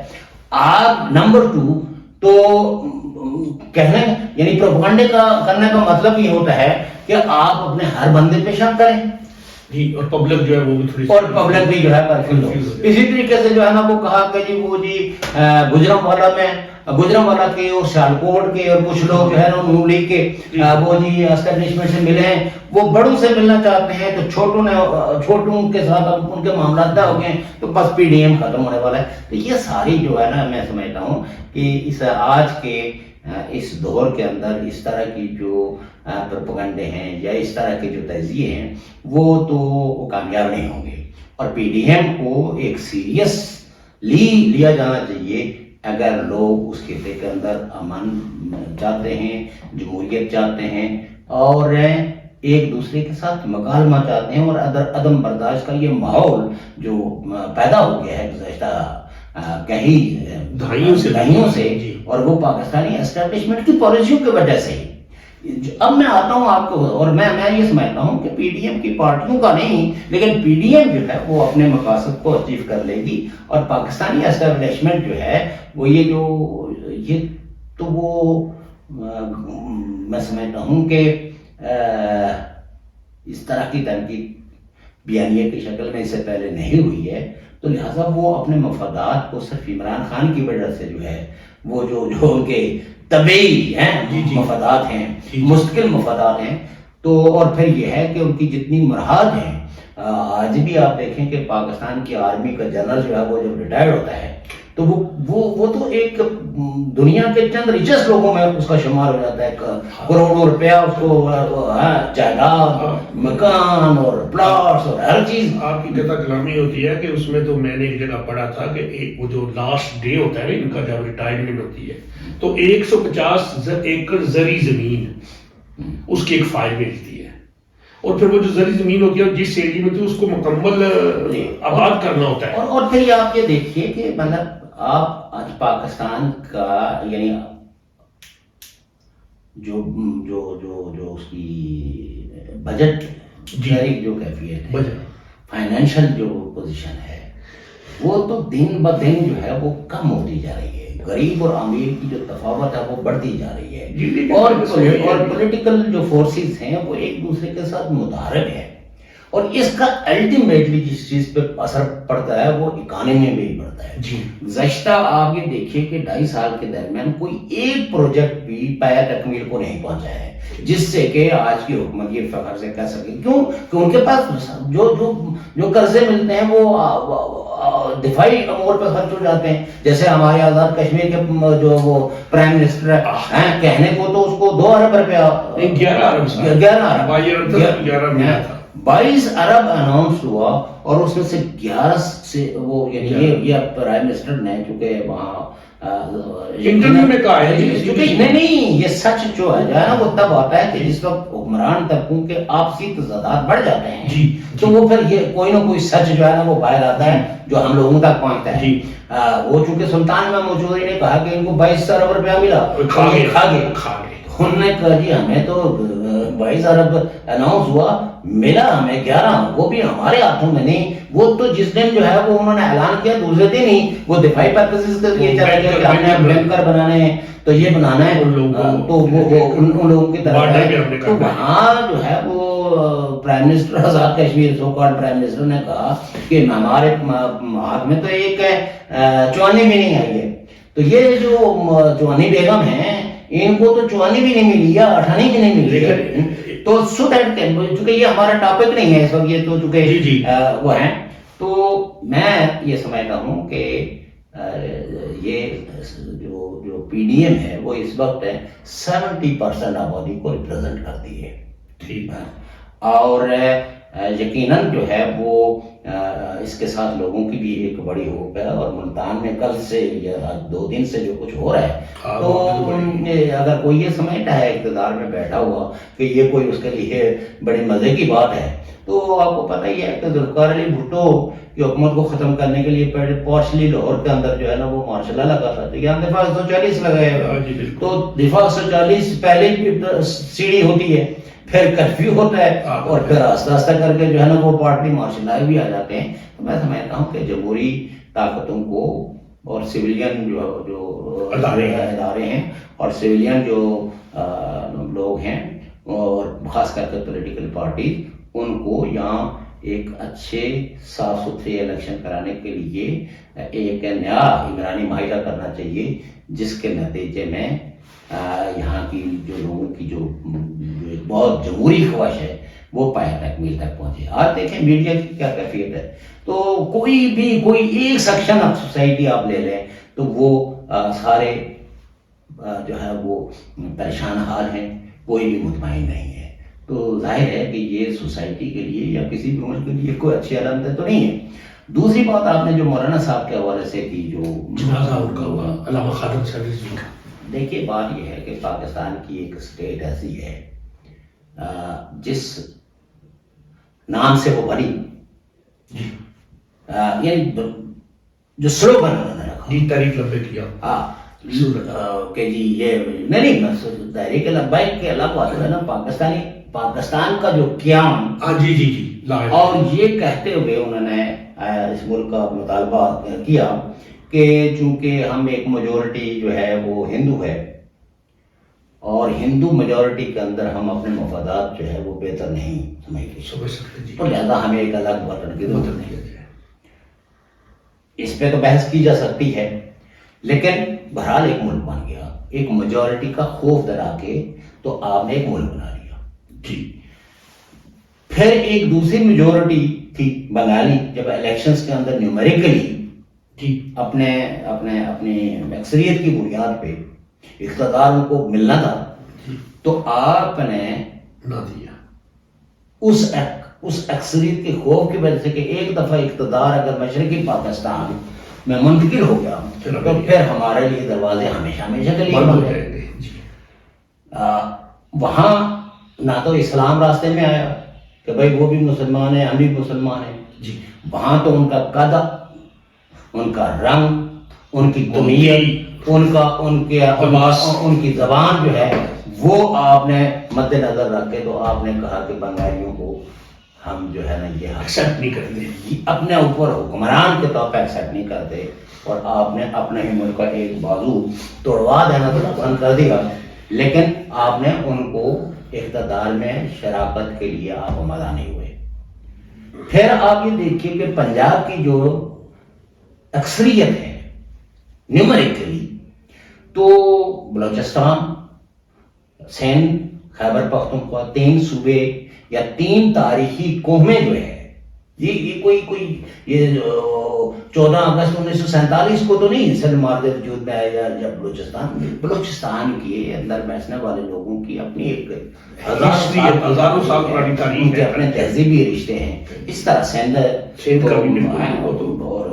[SPEAKER 2] آپ نمبر 2 تو کہنے یعنی پروپیگنڈے کا کرنے کا مطلب یہ ہوتا ہے کہ آپ اپنے ہر بندے پہ شک کریں
[SPEAKER 1] اور پبلک جو ہے وہ بھی تھوڑی
[SPEAKER 2] اور پبلک بھی جو ہے کنفیوز ہو. اسی طریقے سے جو ہے نا وہ کہا کہ جی وہ جی گجرانوالا کے اور سیالکوٹ کے اور کچھ لوگ جو ہے نا نون لیگ کے وہ جی اسٹیبلشمنٹ سے ملے ہیں، وہ بڑوں سے ملنا چاہتے ہیں تو چھوٹوں کے ساتھ ان کے معاملات طے ہو گئے ہیں تو بس پی ڈی ایم ختم ہونے والا ہے. تو یہ ساری جو ہے نا میں سمجھتا ہوں کہ اس آج کے اس دور کے اندر اس طرح کی جو پروپیگنڈے ہیں یا اس طرح کے جو تجزیے ہیں وہ تو کامیاب نہیں ہوں گے. اور پی ڈی ایم کو ایک سیریسلی لیا جانا چاہیے اگر لوگ اس خطے کے اندر امن چاہتے ہیں، جمہوریت چاہتے ہیں اور ایک دوسرے کے ساتھ مکالمہ چاہتے ہیں. اور عدم برداشت کا یہ ماحول جو پیدا ہو گیا ہے گزشتہ کئی دہائیوں سے اور وہ پاکستانی اسٹیبلشمنٹ کی پالیسیوں کی وجہ سے. اب میں آتا ہوں آپ کو اور میں یہ سمجھتا ہوں کہ پی ڈی ایم کی پارٹیوں کا نہیں لیکن پی ڈی ایم جو ہے وہ اپنے مقاصد کو اچیو کر لے گی، اور پاکستانی اسٹیبلشمنٹ جو ہے وہ یہ تو وہ میں سمجھتا ہوں کہ اس طرح کی تنقید بیانیے کی شکل میں اس سے پہلے نہیں ہوئی ہے. تو لہٰذا وہ اپنے مفادات کو صرف عمران خان کی وجہ سے جو ہے وہ جو ان کے طبعی ہیں مفادات ہیں، مستقل مفادات ہیں. تو اور پھر یہ ہے کہ ان کی جتنی مرحاد ہیں آج بھی آپ دیکھیں کہ پاکستان کی آرمی کا جنرل جو ہے وہ جب ریٹائر ہوتا ہے تو وہ تو ایک دنیا کے چند ریچسٹ لوگوں میں اس کا شمار ہو جاتا ہے. کروڑوں روپیہ اس کو جائیداد، مکان اور پلاٹس اور ہر چیز.
[SPEAKER 1] آپ کی قطع کلامی ہوتی ہے کہ اس میں تو میں نے ایک جگہ پڑھا تھا کہ وہ جو لاسٹ ڈے ہوتا ہے ان کا جب ریٹائرمنٹ ہوتی ہے تو 150 ایکڑ زرعی زمین اس کی ایک فائل ملتی ہے، اور پھر وہ جو زرعی زمین ہوتی ہے جس ایریا میں ہوتی ہے اس کو مکمل آباد کرنا ہوتا ہے.
[SPEAKER 2] اور پھر آپ یہ دیکھیے کہ مطلب آپ آج پاکستان کا یعنی جو اس کی بجٹ جو کیفیت ہے، فائنینشیل جو پوزیشن ہے وہ تو دن بہ دن جو ہے وہ کم ہوتی جا رہی ہے. غریب اور امیر کی جو تفاوت ہے وہ بڑھتی جا رہی ہے، اور پولیٹیکل جو فورسز ہیں وہ ایک دوسرے کے ساتھ متحارب ہے. اور اس کا الٹیمیٹلی جس چیز پہ اثر پڑتا ہے وہ اکانومی میں بھی پڑتا ہے.
[SPEAKER 1] جی
[SPEAKER 2] گزشتہ آپ یہ دیکھیے کہ 2.5 سال کے درمیان کوئی ایک پروجیکٹ بھی پایا تکمیل کو نہیں پہنچا ہے جس سے کہ آج کی حکومت یہ فخر سے کہہ سکے. کیوں کہ ان کے پاس جو قرضے ملتے ہیں وہ دفاعی امور پہ خرچ ہو جاتے ہیں. جیسے ہمارے آزاد کشمیر کے جو وہ پرائم منسٹر ہیں کہنے کو تو اس کو 2 ارب روپیہ 22 ارب اناؤنس ہوا اور اس میں سے 11 سے وہ یعنی یہ پرائم منسٹر نے چونکہ وہاں
[SPEAKER 1] انٹرویو میں کہا ہے
[SPEAKER 2] نہیں یہ سچ جو ہے نا وہ تب آتا ہے کہ جس وقت حکمران طبقوں کے آپسی تضادات بڑھ جاتے ہیں تو وہ پھر یہ کوئی نہ کوئی سچ جو ہے نا وہ باہر آتا ہے جو ہم لوگوں تک پہنچتا ہے. وہ چونکہ سلطان محمود چودھری نے کہا کہ ان کو 22 ارب روپیہ ملا کھا گئے. انہوں نے کہا جی ہمیں تو 22 ارب اناؤنس ہوا ملا ہمیں 11 وہ بھی ہمارے ہاتھوں میں نہیں. وہ تو جس دن جو ہے وہ انہوں نے اعلان کیا دوسرے دن ہی وہ دفاعی پرپسز کے لیے چلا گیا کہ ہم نے بلنکر بنانے ہیں تو یہ بنانا ہے تو وہ ان لوگوں کی طرف تو وہاں جو ہے وہ prime minister Azad Kashmir so called prime minister نے کہا کہ ہمارے ہاتھ میں تو ایک چوانی بھی نہیں آئی ہے. تو یہ جو چوانی بیگم ہیں ان کو تو چوانی بھی نہیں ملی یا اٹھانی بھی نہیں ملی. تو سو دیٹ چونکہ یہ ہمارا ٹاپک نہیں ہے اس وقت یہ تو چونکہ وہ ہیں تو میں یہ سمجھتا ہوں کہ یہ جو پی ڈی ایم ہے وہ اس وقت 70% آبادی کو ریپرزینٹ کرتی ہے. ٹھیک ہے اور یقیناً جو ہے وہ اس کے ساتھ لوگوں کی بھی ایک بڑی ہوپ ہے. اور ملتان میں کل سے یا 2 دن سے جو کچھ ہو رہا ہے تو اگر کوئی یہ سمجھتا ہے اقتدار میں بیٹھا ہوا کہ یہ کوئی اس کے لیے بڑے مزے کی بات ہے تو آپ کو پتہ ہی ہے کہ ذوالفقار علی بھٹو کی حکومت کو ختم کرنے کے لیے پارشلی لاہور کے اندر جو ہے نا وہ مارشل لا لگا تھا. یہاں دفاع 140 لگائے تو دفاع 140 پہلے سیڑھی ہوتی ہے پھر کرفیو ہوتا ہے اور پھر آہستہ آہستہ کر کے جو ہے نا وہ پارٹی مارشل لا بھی آ جاتے ہیں. تو میں سمجھتا ہوں کہ جمہوری طاقتوں کو اور سویلین جو ادارے ہیں اور سویلین جو لوگ ہیں اور خاص کر کے پولیٹیکل پارٹی ان کو یہاں ایک اچھے صاف ستھرے الیکشن کرانے کے لیے ایک نیا عمرانی معاہدہ کرنا چاہیے جس کے نتیجے میں یہاں کی جو لوگوں کی جو بہت جمہوری خواہش ہے وہ پایا تکمیل تک پہنچے. آج دیکھیں میڈیا کی کیا کیفیت ہے تو کوئی ایک سیکشن آف سوسائٹی آپ لے لیں تو وہ سارے جو ہے وہ پریشان حال ہیں کوئی بھی مطمئن نہیں ہے. تو ظاہر ہے کہ یہ سوسائٹی کے لیے یا کسی بھی ملک کے لیے کوئی اچھی علامت تو نہیں ہے. دوسری بات آپ نے جو مولانا صاحب کے حوالے سے کی جو
[SPEAKER 1] علامہ خادم سروس جی کا
[SPEAKER 2] دیکھیے بات یہ ہے کہ پاکستان کی ایک اسٹیٹ ایسی ہے جس نام سے وہ بنی یعنی جو سلوگن انہوں نے رکھا
[SPEAKER 1] تحریک لبیک کیا
[SPEAKER 2] کہ جی یہ نہیں تحریک لبیک کے علاوہ جو ہے نا پاکستان کا جو قیام اور یہ کہتے ہوئے انہوں نے اس ملک کا مطالبہ کیا کہ چونکہ ہم ایک میجورٹی جو ہے وہ ہندو ہے اور ہندو میجورٹی کے اندر ہم اپنے مفادات جو ہے وہ بہتر نہیں سمجھتے تو لہذا ہمیں ایک الگ بٹن کی ضرورت نہیں ہے. اس پہ تو بحث کی جا سکتی ہے لیکن بہرحال ایک ملک بن گیا. ایک میجورٹی کا خوف ڈرا کے تو آپ نے ایک ملک بنا لیا. جی پھر ایک دوسری میجورٹی تھی بنگالی جب الیکشنز کے اندر نیومیریکلی اپنی اکثریت کی بنیاد پہ اقتدار ان کو ملنا تھا تو آپ نے
[SPEAKER 1] نہ دیا
[SPEAKER 2] اس اکثریت کے خوف کی وجہ سے کہ ایک دفعہ اقتدار اگر مشرقی پاکستان میں منتقل ہو گیا تو پھر ہمارے لیے دروازے ہمیشہ کے لیے بند ہو جائیں گے. وہاں نہ تو اسلام راستے میں آیا کہ بھائی وہ بھی مسلمان ہیں ہم بھی مسلمان ہیں. وہاں تو ان کا قد ان کا رنگ ان کی قومیت ان کی زبان جو ہے وہ آپ نے مد نظر رکھ کے تو آپ نے کہا کہ بنگالیوں کو ہم جو ہے نا یہ ایکسیپٹ نہیں کرتے اپنے اوپر حکمران کے طور پہ ایکسیپٹ نہیں کرتے اور آپ نے اپنے ہی ملک کا ایک بازو توڑوا دینا تو بند کر دیا. لیکن آپ نے ان کو اقتدار میں شراکت کے لیے آپ آمادہ نہیں ہوئے. پھر آپ یہ دیکھیے کہ پنجاب کی جو اکثریت ہے نیومریکلی، تو بلوچستان، سندھ، خیبر پختونخوا، 3 صوبے یا 3 تاریخی قومیں جو ہے، یہ کوئی یہ 14 اگست 1947 کو تو نہیں سندھ مارد وجود میں آیا یا بلوچستان کے اندر بیٹھنے والے لوگوں کی اپنی ایک
[SPEAKER 1] ہزاروں سال پرانی تاریخ ہے،
[SPEAKER 2] اپنے تہذیبی رشتے ہیں. اس طرح سندھ
[SPEAKER 1] کا بھی بالکل
[SPEAKER 2] اور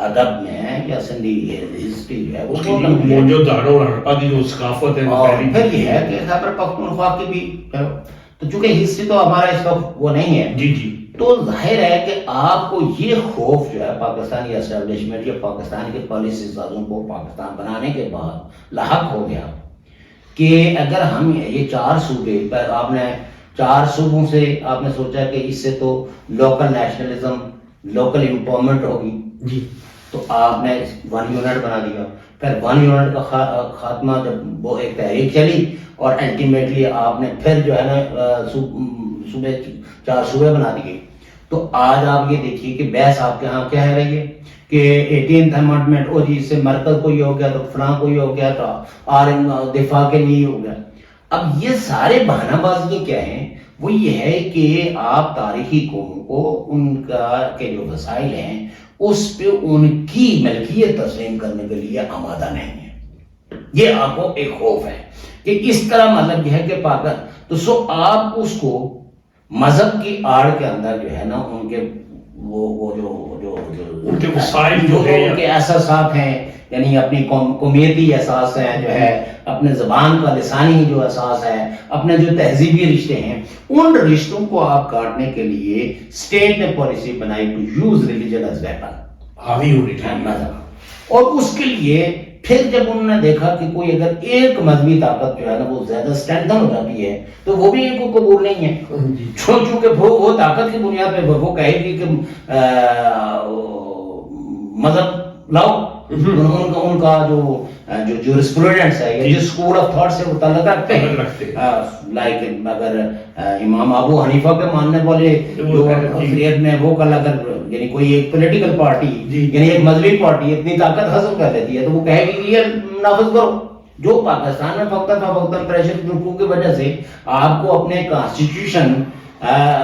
[SPEAKER 2] ادب میں یا سندھی ہسٹری جو ہے وہ
[SPEAKER 1] موجود داروں اور ہڑپا کی جو ثقافت ہے،
[SPEAKER 2] اور پھر یہ ہے کہ خیبر پختونخوا کی بھی، تو چونکہ ہسٹری تو ہمارا اس وقت وہ نہیں ہے،
[SPEAKER 1] جی جی،
[SPEAKER 2] تو ظاہر ہے کہ آپ کو یہ خوف جو ہے پاکستانی اسٹیبلشمنٹ یا پاکستان کے پالیسی سازوں کو پاکستان بنانے کے بعد لاحق ہو گیا کہ اگر ہم یہ 4 صوبے پر، آپ نے 4 صوبوں سے آپ نے سوچا کہ اس سے تو لوکل نیشنلزم، لوکل امپاورمنٹ ہوگی،
[SPEAKER 1] جی،
[SPEAKER 2] تو آپ نے 1 یونٹ بنا دیا. پھر 1 یونٹ کا خاتمہ، جب وہ ایک تحریک چلی اور الٹیمیٹلی آپ نے پھر جو ہے نا صوبے 4 صوبے بنا دیے. تو آج آپ یہ دیکھیے کہ بحث آپ کے ہاں کیا ہے رہی ہے کہ 18th امنڈمنٹ، او جی اس سے مرکز کو یہ ہو گیا تو فلاں کو یہ ہو گیا تو اور دفاع کے لیے ہو گیا. اب یہ سارے بہانہ بازی کیا ہیں؟ وہ یہ ہے کہ آپ تاریخی قوموں کو ان کا کے جو وسائل ہیں اس پہ ان کی ملکیت تسلیم کرنے کے لیے آمادہ نہیں ہے. یہ آپ کو ایک خوف ہے کہ اس طرح مطلب یہ ہے کہ تو سو آپ اس کو مذہب کی آڑ کے اندر جو ہے نا ان کے وہ جو
[SPEAKER 1] ان کے وسائل جو ہے،
[SPEAKER 2] ان کے احساسات ہیں، یعنی اپنی قومیتی احساس ہیں جو ہے، اپنے زبان کا لسانی جو احساس ہے، اپنے جو تہذیبی رشتے ہیں، ان رشتوں کو آپ کاٹنے کے لیے اسٹیٹ نے پالیسی بنائی to use religion as weapon,
[SPEAKER 1] حاوی ہونی چاہیے.
[SPEAKER 2] مذہب. اور اس کے لیے پھر جب انہوں نے دیکھا کہ کوئی اگر ایک مذہبی طاقت جو ہے نا وہ زیادہ اسٹرینتھن ہو جاتی ہے تو وہ بھی ان کو قبول نہیں ہے، چونکہ وہ طاقت کی بنیاد پہ وہ کہے گی کہ مذہب لاؤ. ان کا جو جورسپروڈنس ہے یا جو اسکول آف تھاٹ سے وہ تعلق رکھتے ہیں، لائک اگر امام ابو حنیفہ کے ماننے والے جو اکثریت میں وہ کل اگر یعنی کوئی ایک پولیٹیکل پارٹی یعنی ایک مذہبی پارٹی اتنی طاقت حاصل کر لیتی ہے تو وہ کہے گی یہ نافذ کرو. جو پاکستان میں فقط پریشر گروپوں کی وجہ سے آپ کو اپنے کانسٹیٹیوشن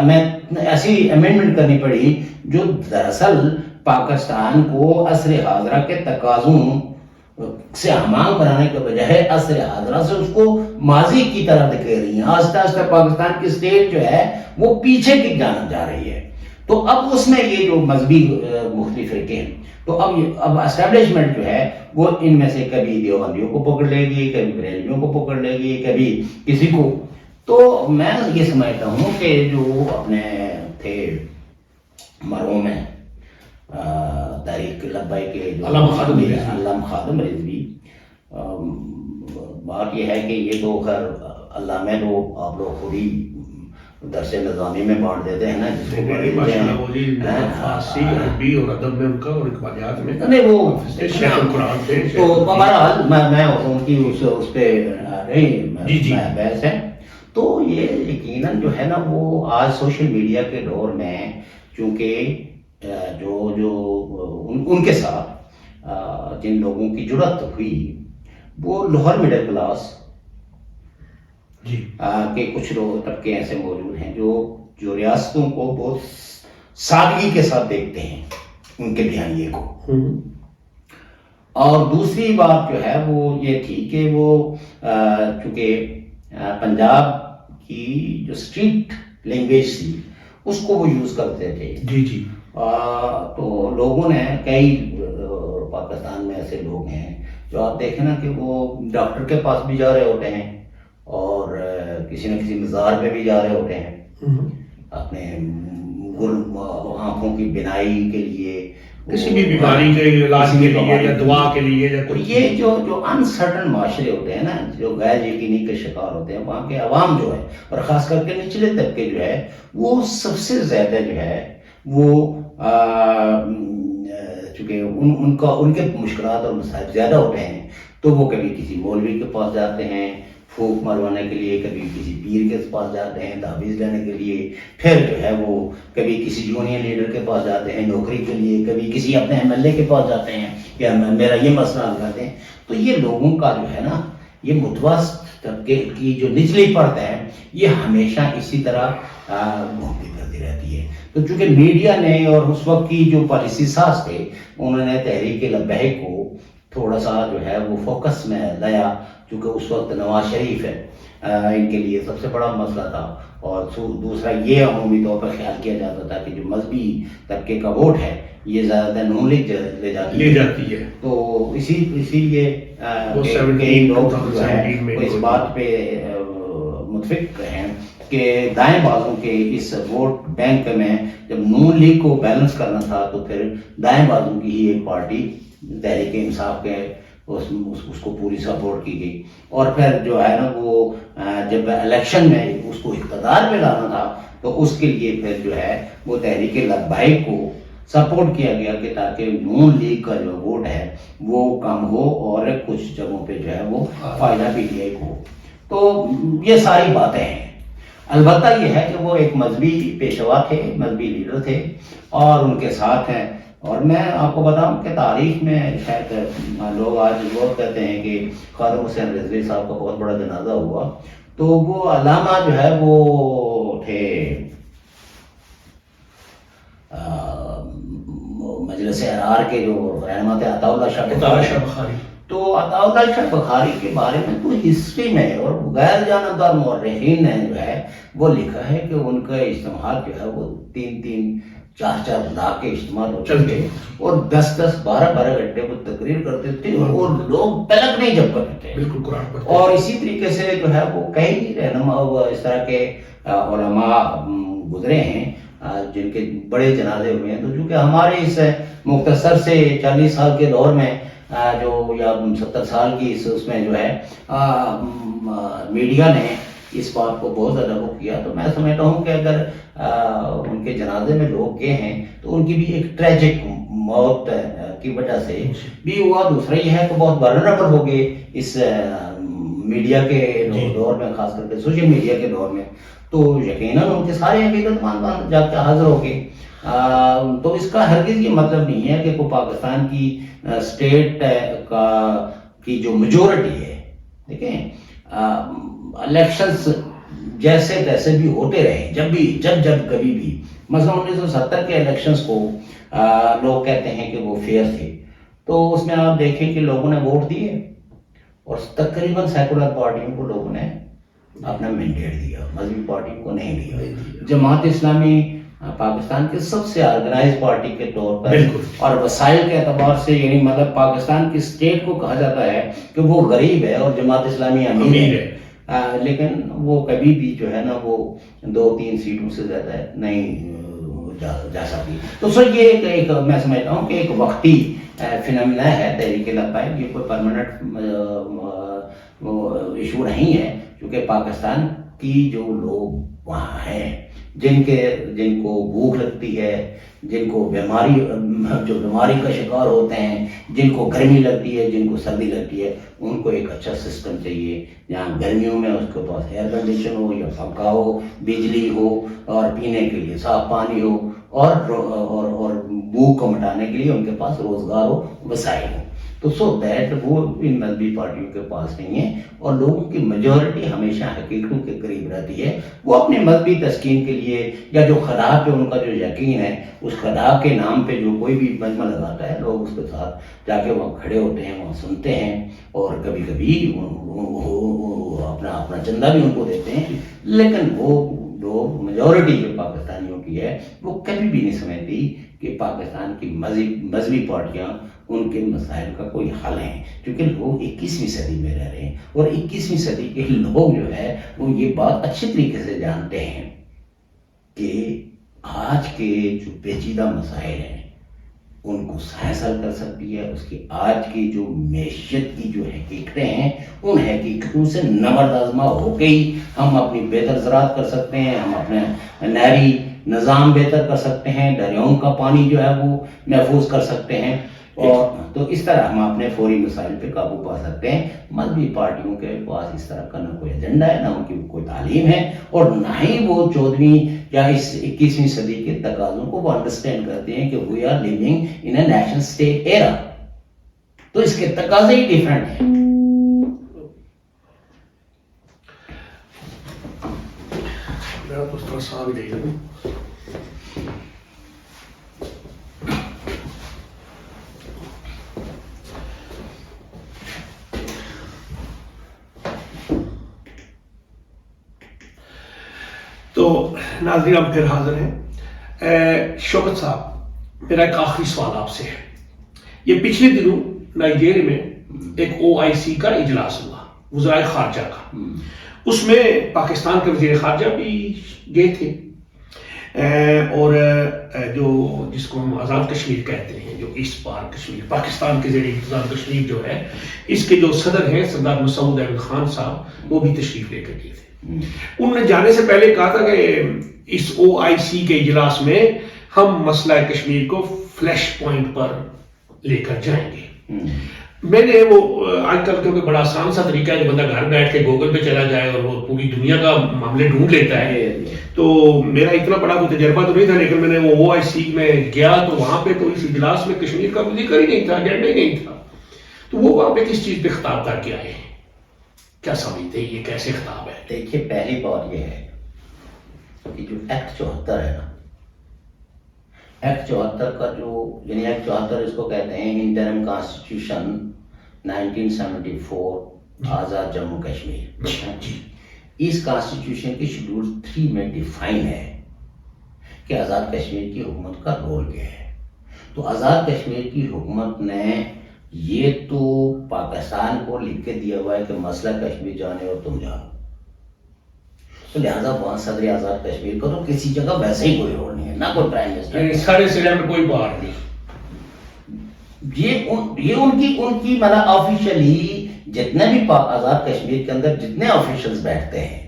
[SPEAKER 2] میں ایسی امینڈمنٹ کرنی پڑی جو دراصل پاکستان کو عصر حاضرہ کے تقاضوں سے ہمانگ بنانے کے بجائے عصر حاضرہ سے اس کو ماضی کی طرح دکھے رہی ہیں. آہستہ آہستہ پاکستان کی اسٹیٹ جو ہے وہ پیچھے کی جانب جا رہی ہے. تو اب اس میں یہ جو مذہبی مختلف فرقے ہیں تو اب اسٹیبلشمنٹ جو ہے وہ ان میں سے کبھی دیوبندیوں کو پکڑ لے گی، کبھی بریلویوں کو پکڑ لے گی، کبھی کسی کو. تو میں یہ سمجھتا ہوں کہ جو اپنے تھے مرحوم ہیں تحریک لبائی کے جو علامہ خادم رضوی، بات یہ ہے کہ یہ تو خیر علامہ تو آپ لوگ خود ہی درس نظامی میں بانٹ دیتے ہیں نا، جس کو
[SPEAKER 1] فارسی، عربی اور ادب میں ان کا اور اقبالیات میں
[SPEAKER 2] نہیں وہ
[SPEAKER 1] شیخ القرآن تھے.
[SPEAKER 2] تو بہرحال میں ان کی اس پہ نہیں بحث ہے. تو یہ یقیناً جو ہے نا وہ آج سوشل میڈیا کے دور میں چونکہ جو ان کے ساتھ جن لوگوں کی جرات ہوئی وہ لوور مڈل کلاس کے کچھ لوگ طبقے ایسے موجود ہیں جو ریاستوں کو بہت سادگی کے ساتھ دیکھتے ہیں ان کے بیانیے کو. اور دوسری بات جو ہے وہ یہ تھی کہ وہ چونکہ پنجاب کی جو اسٹریٹ لینگویج تھی اس کو وہ یوز کرتے تھے.
[SPEAKER 1] جی جی.
[SPEAKER 2] تو لوگوں نے کئی پاکستان میں ایسے لوگ ہیں جو آپ دیکھیں نا کہ وہ ڈاکٹر کے پاس بھی جا رہے ہوتے ہیں اور کسی نہ کسی مزار پہ بھی جا رہے ہوتے ہیں اپنے آنکھوں کی بینائی کے لیے،
[SPEAKER 1] کسی بھی بیماری کے علاج کے لیے یا دعا کے لیے یا کوئی.
[SPEAKER 2] یہ جو انسرٹن معاشرے ہوتے ہیں نا جو غیر یقینی کے شکار ہوتے ہیں وہاں کے عوام جو ہے اور خاص کر کے نچلے طبقے جو ہے وہ سب سے زیادہ جو ہے وہ چونکہ ان کے مشکلات اور مسائل زیادہ ہوتے ہیں تو وہ کبھی کسی مولوی کے پاس جاتے ہیں، پھونک مروانے کے لیے، کبھی کسی پیر کے پاس جاتے ہیں تحویز لینے کے لیے، پھر جو ہے وہ کبھی کسی یونین لیڈر کے پاس جاتے ہیں نوکری کے لیے، کبھی کسی اپنے ایم ایل اے کے پاس جاتے ہیں کہ میرا یہ مسئلہ حل کر دیں. تو یہ لوگوں کا جو ہے نا، یہ متوسط طبقے کی جو نچلی پرت ہے، یہ ہمیشہ اسی طرح گھومتی پھرتی رہتی ہے. تو چونکہ میڈیا نے اور اس وقت کی جو پالیسی ساز تھے، انہوں نے تحریک لبیک کو تھوڑا سا جو ہے وہ فوکس میں لایا، کیونکہ اس وقت نواز شریف ہے ان کے لیے سب سے بڑا مسئلہ تھا. اور دوسرا یہ عمومی طور پر خیال کیا جاتا تھا کہ جو مذہبی طبقے کا ووٹ ہے یہ زیادہ تر نون لیگ لے جاتی ہے. تو اسی لیے کئی لوگ جو ہے وہ اس بات پہ متفق ہیں کہ دائیں بازوں کے اس ووٹ بینک میں جب نون لیگ کو بیلنس کرنا تھا تو پھر دائیں بازوں کی ہی ایک پارٹی تحریک انصاف کے اس کو پوری سپورٹ کی گئی. اور پھر جو ہے نا وہ جب الیکشن میں اس کو اقتدار میں لانا تھا تو اس کے لیے پھر جو ہے وہ تحریک لبیک کو سپورٹ کیا گیا کہ تاکہ نون لیگ کا جو ووٹ ہے وہ کم ہو اور کچھ جگہوں پہ جو ہے وہ فائدہ پی ٹی آئی کو. تو یہ ساری باتیں ہیں. البتہ یہ ہے کہ وہ ایک مذہبی پیشوا تھے، مذہبی لیڈر تھے اور ان کے ساتھ ہیں. اور میں آپ کو بتاؤں کہ تاریخ میں شاید لوگ آج بہت کہتے ہیں کہ خادم حسین رضوی صاحب کا بہت بڑا جنازہ ہوا، تو وہ علامہ جو ہے وہ تھے مجلس ارار کے جو رحمت عطا اللہ شاہ بخاری. تو عطا اللہ شاہ بخاری کے بارے میں تو ہسٹری میں اور غیر جانبدار مورخین نے جو ہے وہ لکھا ہے کہ ان کا اجتماعات جو ہے وہ 3-4 لاکھ کے اجتماعات ہوتے تھے اور 10-12 گھنٹے وہ تقریر کرتے تھے اور لوگ پلک نہیں جب کرتے تھے. بالکل قرآن پڑھتے. اور اسی طریقے سے جو ہے وہ کئی رہنما اس طرح کے علماء گزرے ہیں جن کے بڑے جنازے ہوئے ہیں. تو چونکہ ہمارے اس مختصر سے 40 سال کے دور میں جو یا 70 سال کی اس میں جو ہے میڈیا نے اس بات کو بہت زیادہ وہ کیا، تو میں سمجھتا ہوں کہ اگر ان کے جنازے میں لوگ گئے ہیں تو ان کی بھی ایک ٹریجک موت کی وجہ سے بھی ہوا. دوسرا یہ ہے کہ بہت ولنریبل ہو گئے اس میڈیا کے دور میں، خاص کر کے سوشل میڈیا کے دور میں. تو یقیناً ان کے سارے عقیدت مند جا کے حاضر ہو گئے. تو اس کا ہرگز یہ مطلب نہیں ہے کہ کوئی پاکستان کی اسٹیٹ کی جو میجورٹی ہے، دیکھیں الیکشنز جیسے تیسے بھی ہوتے رہے، جب کبھی بھی. مثلا 1970 کے الیکشنز کو لوگ کہتے ہیں کہ وہ فیئر تھے، تو اس میں آپ دیکھیں کہ لوگوں نے ووٹ دیے اور تقریباً سیکولر پارٹیوں کو لوگوں نے اپنا مینڈیٹ دیا، مذہبی پارٹیوں کو نہیں دیا. جماعت اسلامی پاکستان کے سب سے آرگنائز پارٹی کے طور پر اور وسائل کے اعتبار سے، یعنی مطلب پاکستان کی اسٹیٹ کو کہا جاتا ہے کہ وہ غریب ہے اور جماعت اسلامی امیر ہے، لیکن وہ کبھی بھی جو ہے نا وہ 2-3 سیٹوں سے زیادہ نہیں جا سکتی. تو سر یہ ایک میں سمجھتا ہوں کہ ایک وقتی فینومینا ہے تحریک لبیک، یہ کوئی پرماننٹ ایشو نہیں ہے. کیونکہ پاکستان کی جو لوگ وہاں ہیں جن کو بھوک لگتی ہے، جن کو بیماری کا شکار ہوتے ہیں، جن کو گرمی لگتی ہے، جن کو سردی لگتی ہے، ان کو ایک اچھا سسٹم چاہیے جہاں گرمیوں میں اس کے پاس ایئر کنڈیشن ہو یا پنکھا ہو، بجلی ہو اور پینے کے لیے صاف پانی ہو اور بھوک کو مٹانے کے لیے ان کے پاس روزگار ہو، وسائل ہو. تو سو دیٹ وہ ان مذہبی پارٹیوں کے پاس نہیں ہے اور لوگوں کی میجورٹی ہمیشہ حقیقتوں کے قریب رہتی ہے. وہ اپنے مذہبی تسکین کے لیے یا جو خدا پہ ان کا جو یقین ہے، اس خدا کے نام پہ جو کوئی بھی مجمع لگاتا ہے، لوگ اس کے ساتھ جا کے وہاں کھڑے ہوتے ہیں، وہاں سنتے ہیں اور کبھی کبھی اپنا چندہ بھی ان کو دیتے ہیں. لیکن وہ میجورٹی جو پاکستانیوں کی ہے وہ کبھی بھی نہیں سمجھتی کہ پاکستان کی مذہبی پارٹیاں ان کے مسائل کا کوئی حل ہے. کیونکہ لوگ 21ویں صدی میں رہ رہے ہیں اور 21ویں صدی کے لوگ جو ہے وہ یہ بات اچھے طریقے سے جانتے ہیں کہ آج کے جو پیچیدہ مسائل ہیں ان کو سائنس حل کر سکتی ہے. اس کی آج کی جو معیشت کی جو حقیقتیں ہیں ان حقیقتوں سے نبرد آزما ہو گئی. ہم اپنی بہتر زراعت کر سکتے ہیں، ہم اپنے نہری نظام بہتر کر سکتے ہیں، دریاؤں کا پانی جو ہے وہ محفوظ کر سکتے ہیں اور تو اس طرح ہم اپنے فوری مسائل پہ قابو پا سکتے ہیں. مذہبی پارٹیوں کے پاس اس طرح کا نہ کوئی ایجنڈا ہے، نہ ان کی کوئی تعلیم ہے، اور نہ ہی وہ 14ویں یا اس 21ویں صدی کے تقاضوں کو وہ انڈرسٹینڈ کرتے ہیں کہ we are living in a national state era. تو اس کے تقاضے ہی ڈیفرنٹ ہیں.
[SPEAKER 1] میرا تو اس طرح صاحب ہی نہیں. تو ناظرین ہم پھر حاضر ہیں. شوکت صاحب، میرا ایک آخری سوال آپ سے ہے. یہ پچھلے دنوں نائجیریا میں ایک OIC کا اجلاس ہوا، وزرائے خارجہ کا. اس میں پاکستان کے وزیر خارجہ بھی گئے تھے، اور جو جس کو ہم آزاد کشمیر کہتے ہیں، جو ایسٹ پار کشمیر، پاکستان کے زیر انتظام کشمیر جو ہے، اس کے جو صدر ہیں سردار مسعود احمد خان صاحب، وہ بھی تشریف لے کر گئے تھے. انہوں نے جانے سے پہلے کہا تھا کہ اس OIC کے اجلاس میں ہم مسئلہ کشمیر کو فلیش پوائنٹ پر لے کر جائیں گے. میں نے وہ آج کل کیونکہ بڑا آسان سا طریقہ ہے کہ بندہ گھر بیٹھ کے گوگل پہ چلا جائے اور وہ پوری دنیا کا معاملے ڈھونڈ لیتا ہے، تو میرا اتنا بڑا کوئی تجربہ تو نہیں تھا، لیکن میں نے وہ OIC میں گیا تو وہاں پہ تو اس اجلاس میں کشمیر کا ذکر ہی نہیں تھا، ایجنڈا ہی نہیں تھا. تو وہ وہاں پہ کس چیز پہ خطاب کر کے آئے ہیں؟ کیا سمجھتے ہیں یہ کیسے خطاب ہے؟
[SPEAKER 2] دیکھیے، پہلی بات یہ ہے کہ جو ایکٹ 74 ہے نا، ایکٹ 74 کا جو یعنی ایکٹ 74 اس کو کہتے ہیں انٹرم کانسٹیٹیوشن 1974 آزاد جموں کشمیر. اس کانسٹیٹیوشن کے شیڈول 3 میں ڈیفائن ہے کہ آزاد کشمیر کی حکومت کا رول کیا ہے. تو آزاد کشمیر کی حکومت نے یہ تو پاکستان کو لکھ کے دیا ہوا ہے کہ مسئلہ کشمیر جانے اور تم جانو، تو لہٰذا وہاں صدر آزاد کشمیر کا تو کسی جگہ ویسے ہی کوئی رول نہیں ہے، نہ کوئی پرائم منسٹر،
[SPEAKER 1] سارے ضلع میں کوئی بار نہیں.
[SPEAKER 2] یہ ان کی مطلب آفیشلی جتنے بھی آزاد کشمیر کے اندر جتنے آفیشلز بیٹھتے ہیں،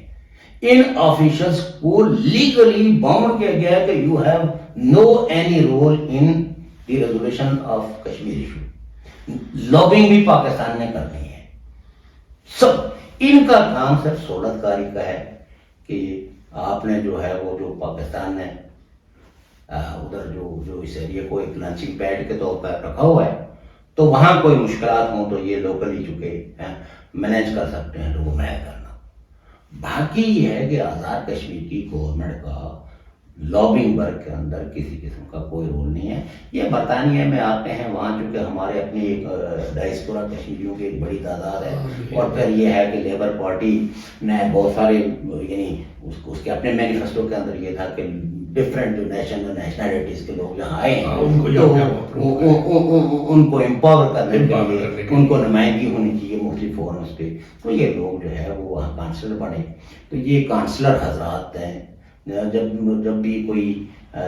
[SPEAKER 2] ان آفیشلز کو لیگلی باؤنڈ کیا گیا ہے کہ you have no any role in the resolution of Kashmir issue. Lobbying بھی پاکستان نے کرنی ہے. سب ان کا کام صرف سہولت کاری کا ہے کہ آپ نے جو ہے وہ جو پاکستان نے ادھر جو اس ایریے کو ایک لانچنگ پیڈ کے طور پر رکھا ہوا ہے، تو وہاں کوئی مشکلات ہوں تو یہ لوکلی چکے مینیج کر سکتے ہیں، تو وہ مینیج کرنا. باقی یہ ہے کہ آزاد کشمیر کی گورنمنٹ کا لابنگ ورک کے اندر کسی قسم کا کوئی رول نہیں ہے. یہ برطانیہ میں آتے ہیں، وہاں چونکہ ہمارے اپنی ایک ڈائسپورا کشمیریوں کی ایک بڑی تعداد ہے، اور پھر یہ ہے کہ لیبر پارٹی نے بہت سارے یعنی اس کے اپنے مینیفیسٹو کے اندر یہ تھا کہ ڈفرینٹ جو نیشنلٹیز کے لوگ یہاں آئے ہیں ان کو امپاور کرنے کے لیے ان کو نمائندگی ہونی چاہیے مختلف فورمز پہ. تو یہ لوگ جو ہے وہ وہاں کانسلر بنے. تو یہ کانسلر حضرات ہیں، جب بھی کوئی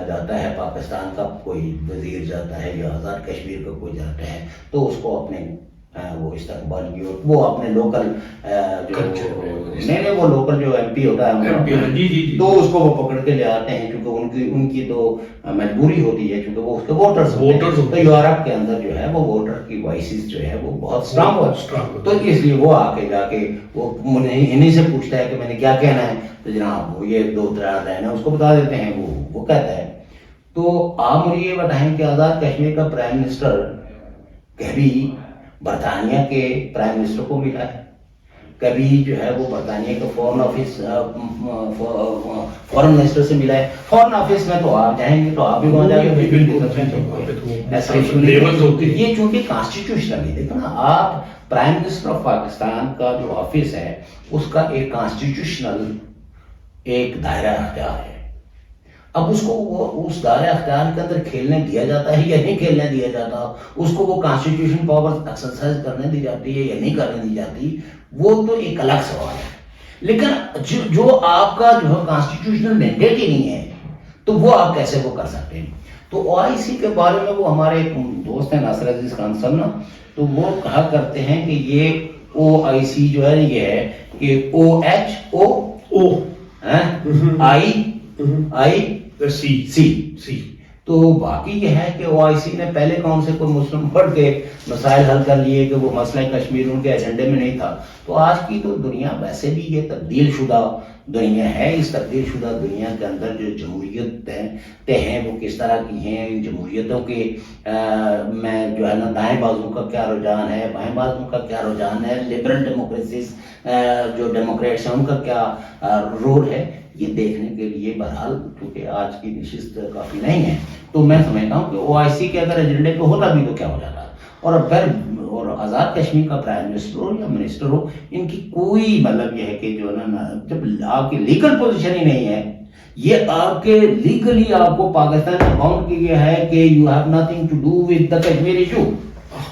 [SPEAKER 2] جاتا ہے پاکستان کا کوئی وزیر جاتا ہے یا آزاد کشمیر کا کوئی جاتا ہے، تو اس کو اپنے وہ استقبال کی، وہ اپنے لوکل وہ لوکل جو MP ہوتا ہے تو اس کو وہ پکڑ کے لے آتے ہیں، کیونکہ ان کی تو مجبوری ہوتی ہے، کیونکہ وہ اس کے ووٹرز تو یورپ کے اندر جو ہے وہ ووٹر کی وائسز جو ہے وہ بہت اسٹرانگ ہوتی، تو اس لیے وہ آ کے جا کے وہ انہیں سے پوچھتا ہے کہ میں نے کیا کہنا ہے، تو جناب وہ یہ 2-3 لائن اس کو بتا دیتے ہیں، وہ کہتا ہے. تو آپ مجھے یہ بتائیں کہ آزاد کشمیر کا پرائم منسٹر کبھی برطانیہ کے پرائم منسٹر کو ملا ہے، کبھی جو ہے وہ برطانیہ کے فورن منسٹر سے ملا ہے. فورن آفس میں تو آپ جائیں گے تو آپ بھی وہاں جائیں گے، یہ چونکہ کانسٹیٹیوشنل ہے. دیکھو نا، آپ پرائم منسٹر آف پاکستان کا جو آفس ہے اس کا ایک کانسٹیٹیوشنل ایک دائرہ اختیار ہے. اب اس کو وہ اس دائرہ اختیار کے اندر کھیلنے دیا جاتا ہے یا نہیں کھیلنے دیا جاتا، اس کو وہ کانسٹیٹیوشن پاور ایکسرسائز کرنے دی جاتی ہے یا نہیں کرنے دی جاتی، وہ تو ایک الگ سوال ہے. لیکن جو آپ کا جو ہے کانسٹیٹیوشنل مینڈیٹ ہی نہیں ہے، تو وہ آپ کیسے وہ کر سکتے ہیں. تو OIC کے بارے میں وہ ہمارے ایک دوست ہیں ناصر عزیز خان صاحب نا، تو وہ کہا کرتے ہیں کہ یہ OIC جو ہے یہ ہے کہ OHO تو باقی یہ ہے کہ او آئی سی نے پہلے کون سے کوئی مسلم ورلڈ کے مسائل حل کر لیے کہ وہ مسئلہ کشمیر ان کے ایجنڈے میں نہیں تھا. تو آج کی تو دنیا ویسے بھی یہ تبدیل شدہ دنیا ہے. اس تبدیل شدہ دنیا کے اندر جو جمہوریتیں ہیں وہ کس طرح کی ہیں, ان جمہوریتوں کے میں جو ہے نا دائیں بازو کا کیا رجحان ہے, بائیں بازو کا کیا رجحان ہے, لبرل ڈیموکریسیز جو ڈیموکریٹس ہیں ان کا کیا رول ہے, یہ دیکھنے کے لیے بہرحال کیونکہ آج کی نشست کافی نہیں ہے تو میں سمجھتا ہوں کہ او آئی سی کے اگر ایجنڈے پہ ہوتا بھی تو کیا ہو جاتا. اور آزاد کشمیر کا پرائم منسٹر ہو یا منسٹر ہو, ان کی کوئی مطلب یہ ہے کہ جو ہے نا جب آپ کی لیگل پوزیشن ہی نہیں ہے, یہ آپ کے لیگلی آپ کو پاکستان میں باؤنڈ کیا ہے کہ you have nothing to do with the Kashmir issue.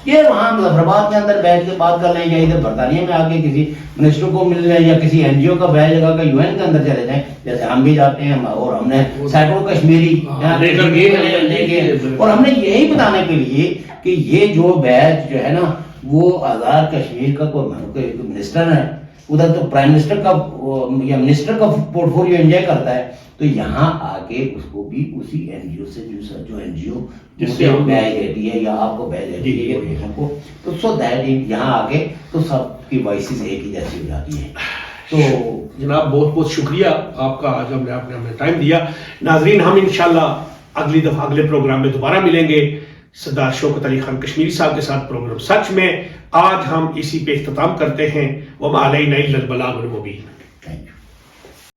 [SPEAKER 2] یہ وہاں مظفرآباد کے اندر بیٹھ کے بات کر لیں یا ادھر برطانیہ میں آ کے کسی منسٹر کو مل لیں یا کسی این جی او کا بیچ لگا کے یو این کے اندر چلے جائیں, جیسے ہم بھی جاتے ہیں اور ہم نے سینکڑوں کشمیری لے کے, اور ہم نے یہی بتانے کے لیے کہ یہ جو بیچ جو ہے نا وہ آزاد کشمیر کا کوئی منسٹر ہے, ادھر تو پرائم منسٹر کا یا منسٹر کا پورٹ فولیو انجوائے کرتا ہے, تو یہاں آ کے اس کو بھی اسی این جی او سے جو این جی او جس سے بیچ دیتی ہے یا آپ کو بیچ دیتی ہے کو, تو سو دیٹ یہاں آ کے تو سب کی وائسز ایک ہی جیسی ہو جاتی ہیں. تو
[SPEAKER 1] جناب بہت بہت شکریہ آپ کا, آج آپ نے ہمیں ٹائم دیا. ناظرین, ہم انشاءاللہ اگلی دفعہ اگلے پروگرام میں دوبارہ ملیں گے سردار شوکت علی خان کشمیری صاحب کے ساتھ. پروگرام سچ میں آج ہم اسی پہ اختتام کرتے ہیں. وما علینا الا البلاغ المبین.
[SPEAKER 2] Thank you.